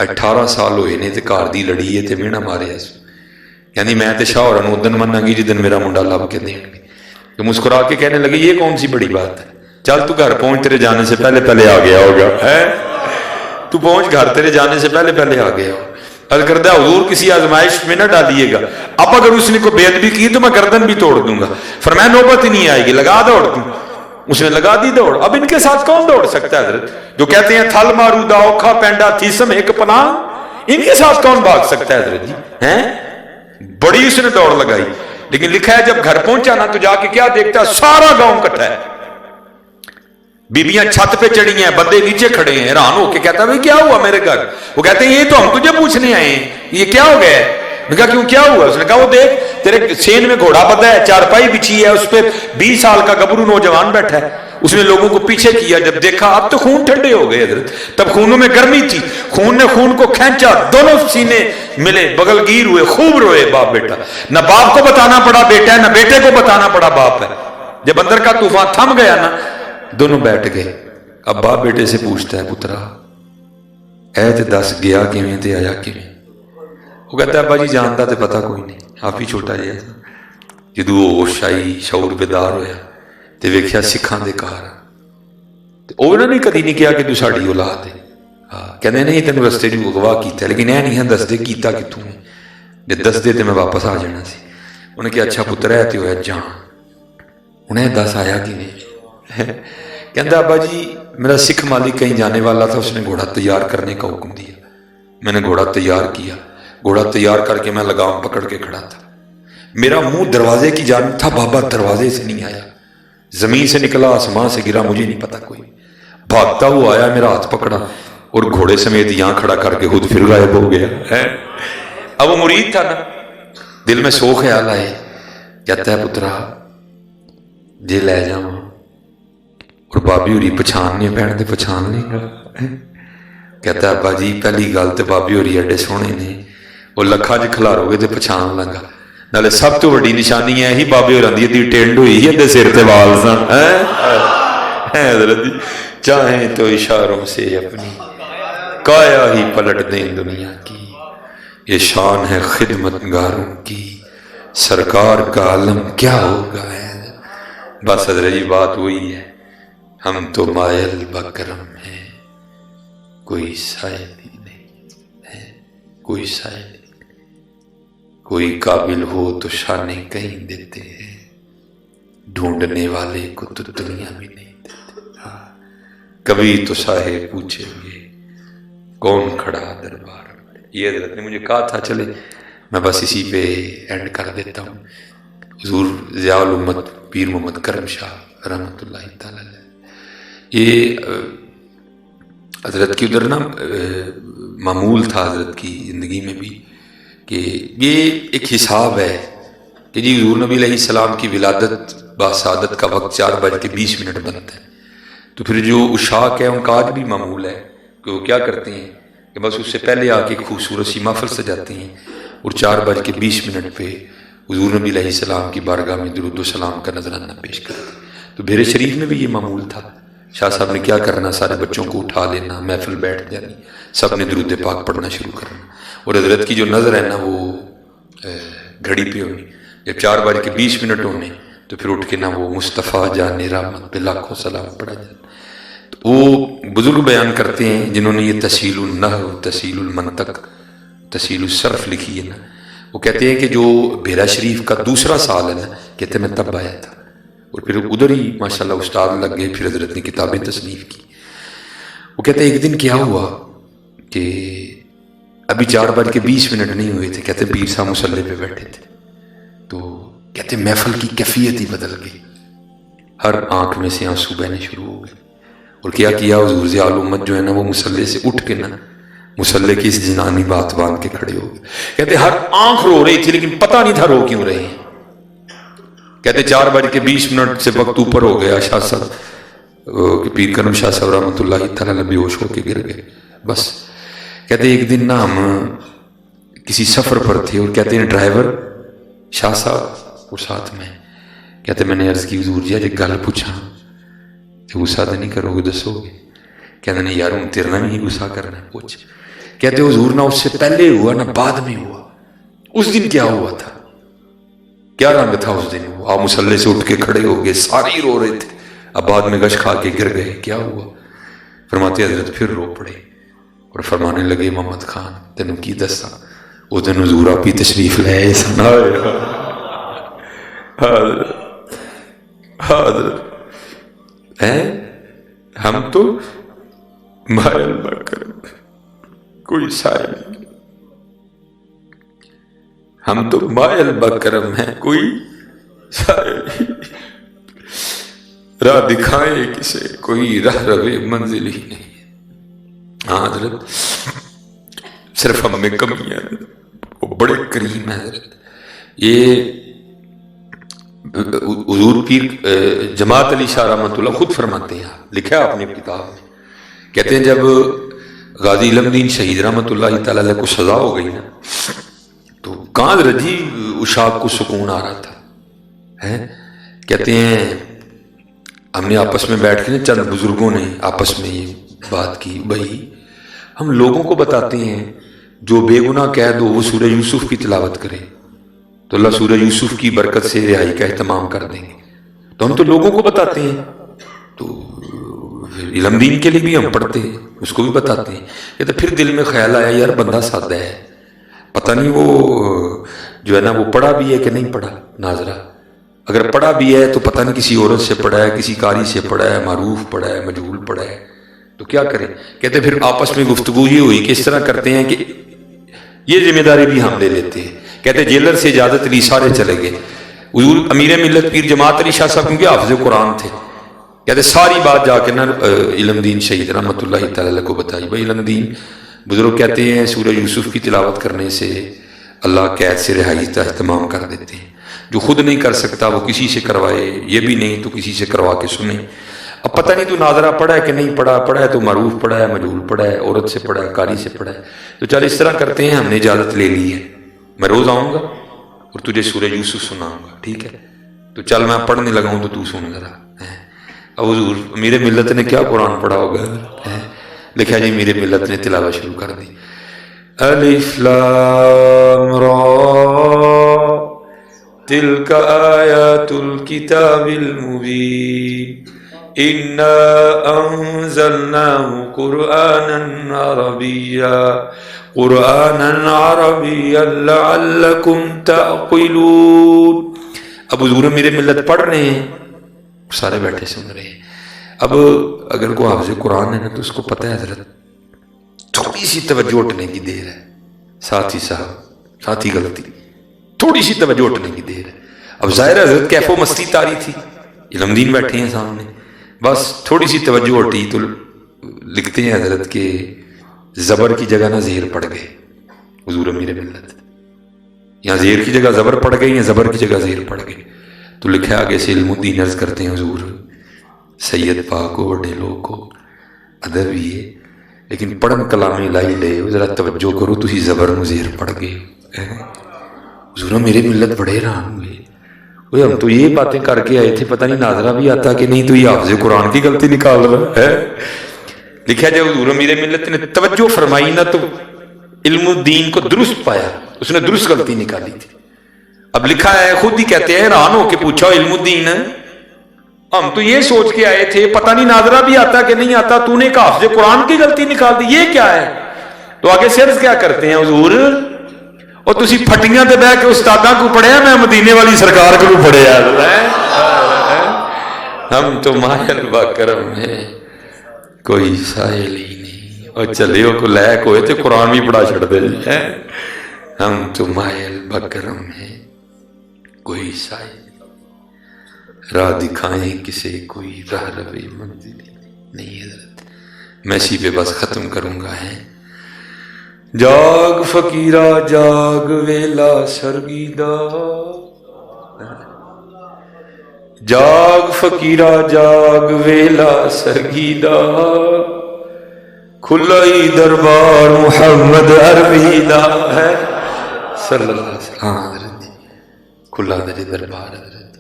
18 سال ہوئے نے تے گھر دی لڑی ہے تے مینا ماریا سو، یعنی میں تے شاہ ہوراں نوں ادن مناں گی جدن میرا منڈا لب کے دین گے. تو مسکرا کے کہنے لگے یہ کون سی بڑی بات ہے، چل تو گھر پہنچ، تیرے جانے سے پہلے پہلے آ گیا ہوگا ہے، تو پہنچ گھر، تیرے جانے سے پہلے پہلے آ گیا. عرض کردہ حضور کسی آزمائش میں نہ ڈالیے گا، اب اگر اس نے کوئی بے ادبی کی تو میں گردن بھی توڑ دوں گا. فرمایا نوبت ہی نہیں آئے گی، لگا دوڑ. اس نے لگا دی دوڑ. اب ان کے ساتھ کون دوڑ سکتا ہے حضرت؟ جو کہتے ہیں تھل مارو دا اوکھا پینڈا تھیسم ایک پناہ، ان کے ساتھ کون بھاگ سکتا ہے حضرت جی ہیں؟ بڑی اس نے دوڑ لگائی. لیکن لکھا ہے جب گھر پہنچا نا تو جا کے کیا دیکھتا، سارا گاؤں اکٹھا ہے، بیبیاں چھت پہ چڑھی ہیں، بندے نیچے کھڑے ہیں. حیران ہو کے کہتا بھائی کیا ہوا میرے گھر؟ وہ کہتے ہیں یہ تو ہم تجھے پوچھنے آئے ہیں، یہ کیا ہو گیا ہے؟ نے کہا کیوں کیا ہوا؟ اس نے کہا وہ دیکھ تیرے سین میں گھوڑا بندھا ہے، چارپائی بچھی ہے، اس پہ 20 سال کا گبرو نوجوان بیٹھا ہے. اس نے لوگوں کو پیچھے کیا، جب دیکھا اب تو خون ٹھنڈے ہو گئے حضرت، تب خونوں میں گرمی تھی، خون نے خون کو کھینچا، دونوں سینے ملے، بغل گیر ہوئے، خوب روئے باپ بیٹا، نہ باپ کو بتانا پڑا بیٹا ہے، نہ بیٹے کو بتانا پڑا باپ ہے۔ جب اندر کا طوفان تھم گیا نا، دونوں بیٹھ گئے۔ اب باپ بیٹے سے پوچھتا ہے پترا اے تے دس گیا کیویں تے آیا کیویں؟ وہ کہتا ہے ابا جی جانتا تے پتا کوئی نہیں، آپ ہی چھوٹا جہا جدو ہوش آئی، شعور بیدار ہویا تے ویکھیا سکھاں دے گھر، تے انہوں نے کدی نہیں کہا کہ تو ساڈی اولاد ہے، کہندے نہیں تینوں رستے جو اغوا کیتا، لیکن اے نہیں دسدے کیتا کتوں ہے، جے دسدے تے میں واپس آ جانا سی۔ انہیں کہا اچھا پتر ہے تے ہویا جان، انہیں دس آیا کیویں؟ کہندا ابا جی میرا سکھ مالک کہیں جانے والا تھا، اس نے گھوڑا تیار کرنے کا حکم دیا، میں نے گھوڑا تیار کیا، گھوڑا تیار کر کے میں لگام پکڑ کے کھڑا تھا، میرا منہ دروازے کی جانب تھا، بابا دروازے سے نہیں آیا، زمین سے نکلا آسمان سے گرا، مجھے نہیں پتا کوئی، بھاگتا ہوا آیا، میرا ہاتھ پکڑا اور گھوڑے سمیت یہاں کھڑا کر کے خود پھر غائب ہو گیا ہے۔ اب وہ مرید تھا نا، دل میں سو خیال آئے، کہتا ہے پترا جے لے جاؤں اور بابی ہوری پچھاننے پہن دے پچھان لیں گا؟ کہتا ہے ابا جی پہلی گل تے بابی ہوری ایڈے سونے نے، وہ لکھاں جے کھلارو گے تے پچھان لگا، نالے سب تو بڑی نشانی ہے ہی بابے ہوراں دی ٹینڈ ہوئی ہے تے سر تے وال سن، حضرت چاہیں تو اشاروں سے اپنی کایا ہی پلٹ دیں دنیا کی، یہ شان ہے خدمت گاروں کی، سرکار کا علم کیا ہوگا ہے۔ بس حضرت جی بات وہی ہے، ہم تو مائل بکرم ہیں، کوئی سائل ہی نہیں ہے، کوئی سائل نہیں، کوئی قابل ہو تو شانے کہیں دیتے ہیں، ڈھونڈنے والے کو تو دنیا میں نہیں دیتے۔ کبھی تو صاحب پوچھیں گے کون کھڑا دربار میں۔ یہ حضرت نے مجھے کہا تھا، چلے میں بس اسی پہ اینڈ کر دیتا ہوں۔ حضور ضیاء الامت پیر محمد کرم شاہ رحمۃ اللہ تعالی علیہ، یہ حضرت کی ادھر نا معمول تھا حضرت کی زندگی میں بھی کہ یہ ایک حساب ہے کہ جی حضور نبی علیہ السلام کی ولادت باسعادت کا وقت 4:20 بنتا ہے، تو پھر جو اشاق ہے ان کا آج بھی معمول ہے کہ وہ کیا کرتے ہیں کہ بس اس سے پہلے آ کے خوبصورت سی محفل سجاتے ہیں اور 4:20 پہ حضور نبی علیہ السلام کی بارگاہ میں درود و سلام کا نذرانہ پیش کرتے ہیں۔ تو بھیرے شریف میں بھی یہ معمول تھا، شاہ صاحب نے کیا کرنا، سارے بچوں کو اٹھا لینا، محفل بیٹھ جانی، سب نے درود پاک پڑھنا شروع کرنا، اور حضرت کی جو نظر ہے نا وہ گھڑی پہ ہونی، جب 4:20 ہونے تو پھر اٹھ کے نا وہ مصطفیٰ جان رحمت پہ لاکھوں سلام پڑھا جاتا۔ تو وہ بزرگ بیان کرتے ہیں جنہوں نے یہ تسہیل النحو، تسہیل المنطق، تسہیل الصرف لکھی ہے نا، وہ کہتے ہیں کہ جو بھیرا شریف کا دوسرا سال ہے نا، کہتے ہیں میں تب آیا تھا، اور پھر ادھر ہی ماشاءاللہ استاد لگ گئے، پھر حضرت نے کتابیں تصنیف کی۔ وہ کہتے ہیں ایک دن کیا ہوا کہ ابھی 4:20 نہیں ہوئے تھے، کہتے پیر صاحب مصلی پہ بیٹھے تھے، تو کہتے محفل کی کیفیت ہی بدل گئی، ہر آنکھ میں سے آنسو بہنے شروع ہو گئے، اور کیا حضور ضیاء الامت جو ہے نا وہ مصلی سے اٹھ کے نا مصلی کی اس جنانی بات باندھ کے کھڑے ہو گئے، کہتے ہر آنکھ رو رہی تھی لیکن پتہ نہیں تھا رو کیوں رہے ہیں۔ کہتے 4:20 سے وقت اوپر ہو گیا، شاہ صاحب پیر کرم شاہ صاحب رحمۃ اللہ تعالی علیہ بے ہوش ہو کے گر گئے۔ بس کہتے ایک دن نا ہم کسی سفر پر تھے، اور کہتے ہیں ڈرائیور شاہ صاحب اور ساتھ میں، کہتے میں نے عرض کی حضور جی ایک گل پوچھا، کہ غصہ تو نہیں کرو گے دسو گے؟ کہتے نہیں یار ہوں تیرنا بھی نہیں غصہ کرنا ہے، پوچھ۔ کہتے حضور نہ اس سے پہلے ہوا نہ بعد میں ہوا، اس دن کیا ہوا تھا، کیا رنگ تھا اس دن؟ آپ مصلی سے اٹھ کے کھڑے ہو گئے، سارے رو رہے تھے، اب بعد میں گش کھا کے گر گئے، کیا ہوا؟ فرماتے حضرت پھر رو پڑے اور فرمانے لگے محمد خان تینوں کی دسا، اس دن حضور آپ ہی تشریف لے آئے سن۔ حضرت ہم تو مائل بکرم کوئی سائل نہیں، ہم تو مائل بکرم ہیں کوئی سائل نہیں، راہ دکھائے کسے کوئی راہ روے منزل ہی نہیں۔ ہاں حضرت صرف ہم میں کمیاں ہیں، وہ بڑے کریم ہیں حضرت۔ یہ حضور پیر جماعت علی شاہ رحمۃ اللہ خود فرماتے ہیں، لکھا ہے اپنی کتاب میں، کہتے ہیں جب غازی علم دین شہید رحمۃ اللہ تعالی علیہ کو سزا ہو گئی نا تو کاند رجی اشاق کو سکون آ رہا تھا ہے، کہتے ہیں ہم نے آپس میں بیٹھ کے چند بزرگوں نے آپس میں یہ بات کی، بھائی ہم لوگوں کو بتاتے ہیں جو بے گناہ قید ہو وہ سورہ یوسف کی تلاوت کرے تو اللہ سورہ یوسف کی برکت سے رہائی کا اہتمام کر دیں گے، تو ہم تو لوگوں کو بتاتے ہیں، تو علم دین کے لیے بھی ہم پڑھتے ہیں، اس کو بھی بتاتے ہیں، یہ تو پھر دل میں خیال آیا یار بندہ سادہ ہے، پتہ نہیں وہ جو ہے نا وہ پڑھا بھی ہے کہ نہیں پڑھا، ناظرہ اگر پڑھا بھی ہے تو پتہ نہیں کسی عورت سے پڑھا ہے، کسی قاری سے پڑھا ہے، معروف پڑھا ہے، مجہول پڑھا ہے، تو کیا کریں؟ کہتے پھر آپس میں گفتگو یہ ہوئی کہ اس طرح کرتے ہیں کہ یہ ذمہ داری بھی ہم لے لیتے ہیں، کہتے جیلر سے اجازت لی سارے چلے گئے، حضور امیر ملت پیر جماعت علی شاہ صاحب کیونکہ حافظ قرآن تھے، کہتے ساری بات جا کے نا علم دین شہید رحمۃ اللہ تعالی کو بتائی، بھائی علم دین بزرگ کہتے ہیں سورہ یوسف کی تلاوت کرنے سے اللہ قید سے رہائی کا اہتمام کر دیتے ہیں، جو خود نہیں کر سکتا وہ کسی سے کروائے، یہ بھی نہیں تو کسی سے کروا کے سنے، اب پتہ نہیں تو ناظرہ پڑھا ہے کہ نہیں پڑھا، پڑھا ہے تو معروف پڑھا ہے، مجہول پڑھا ہے، عورت سے پڑھا ہے، قاری سے پڑھا ہے، تو چل اس طرح کرتے ہیں ہم نے اجازت لے لی ہے، میں روز آؤں گا اور تجھے سورہ یوسف سناؤں گا، ٹھیک ہے؟ تو چل میں پڑھنے لگا ہوں تو تو سن ذرا۔ اب حضور میرے ملت نے کیا قرآن پڑھا ہوگا، لکھا جی میرے ملت نے تلاوت شروع کر دی، الف لام را تلک آیات الکتاب المبین انا انزلناه قرآنا عربیا لعلکم تعقلون۔ اب حضور میرے ملت پڑھ رہے ہیں، سارے بیٹھے سن رہے ہیں، اب اگر کوئی حافظ قرآن ہے نا تو اس کو پتہ ہے حضرت تھوڑی سی توجہ اٹھنے کی دیر ہے، ساتھی صاحب ساتھی غلطی، تھوڑی سی توجہ اٹھنے کی دیر ہے، اب ظاہر ہے حضرت کیف و مستی تاری تھی، علم دین بیٹھے ہیں سامنے، بس تھوڑی سی توجہ اٹھی تو لکھتے ہیں حضرت کہ زبر کی جگہ نہ زیر پڑ گئے، حضور امیر ملت یہاں زیر کی جگہ زبر پڑ گئی یا زبر کی جگہ زیر پڑ گئی، تو لکھا آگے سے علم الدین عرض کرتے ہیں حضور سید پاک کو بڑے لوگ کو ادب یہ لیکن پڑھن کلامی لائی لے ذرا توجہ کرو تھی زبر نو زیر پڑ گئے، حضور میرے ملت بڑے حیران ہوئے، ہم تو یہ باتیں کر کے آئے تھے پتہ نہیں ناظرہ بھی آتا کہ نہیں تو یہ حافظ قرآن کی غلطی نکال رہا ہے۔ لکھا جب حضور میرے ملت نے توجہ فرمائی نہ تو علم الدین کو درست پایا، اس نے درست غلطی نکالی تھی، اب لکھا ہے خود ہی کہتے ہیں حیران ہو کے پوچھا علم الدین ہم تو یہ سوچ کے آئے تھے پتہ نہیں ناظرہ بھی آتا کہ نہیں آتا، تو نے کہا حافظ قرآن کی غلطی نکال دی، یہ کیا ہے؟ تو آگے سے عرض کیا کرتے ہیں حضور اور تسی پھٹیاں تے بہ کے استاداں کو پڑھیا، میں مدینے والی سرکار کو پڑھیا، ہم تو مائل با کرم ہے کوئی سائل ہی نہیں، اور چلے کو لائق ہوئے تھے قرآن بھی پڑھا چھڑ دے، ہم تو مائل با کرم ہے کوئی سائل راہ دکھائیں کسے کوئی راہ روی منزل نہیں۔ حضرت میں اسی پہ بس ختم کروں گا ہے، جاگ فقیرہ جاگ ویلا سرگیدہ، جاگ فقیرہ جاگ ویلا سرگیدہ، کھلائی دربار محمد عربیدہ ہے صلی اللہ علیہ وسلم، ہاں حضرت کھلا دے دربار حضرت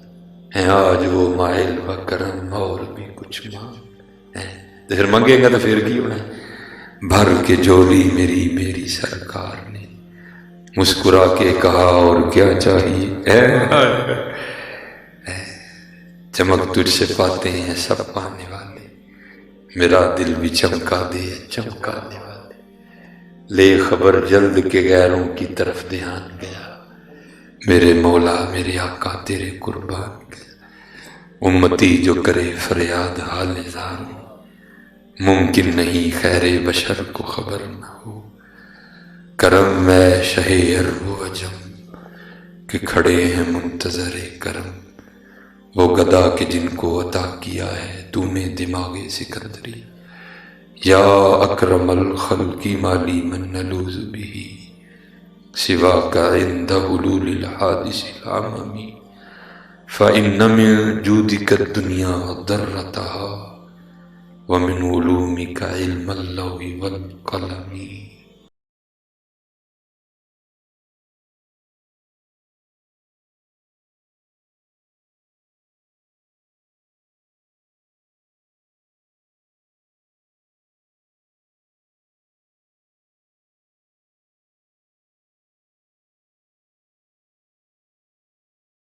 ہیں آج وہ مائل و کرم اور بھی کچھ مانگ ہے، تو پھر مانگے گا تو پھر کی ہونا ہے، بھر کے جولی میری میری سرکار نے مسکرا کے کہا اور کیا چاہیے، چمک تجھ سے پاتے ہیں سب پانے والے، میرا دل بھی چمکا دے چمکانے والے، لے خبر جلد کے غیروں کی طرف دھیان گیا، میرے مولا میرے آقا تیرے قربان گیا، امتی جو کرے فریاد حال زار، ممکن نہیں خیر بشر کو خبر نہ ہو، کرم میں شہ عرب و عجم کہ کھڑے ہیں منتظر کرم، وہ گدا کے جن کو عطا کیا ہے تو نے دماغ سکندری، یا اکرم الخلق مالی من نلوذ بھی سوا کا عند حلول الحادث العممی، فإن من جودك الدنيا ذرتها ومن علومك علم اللوح والقلم.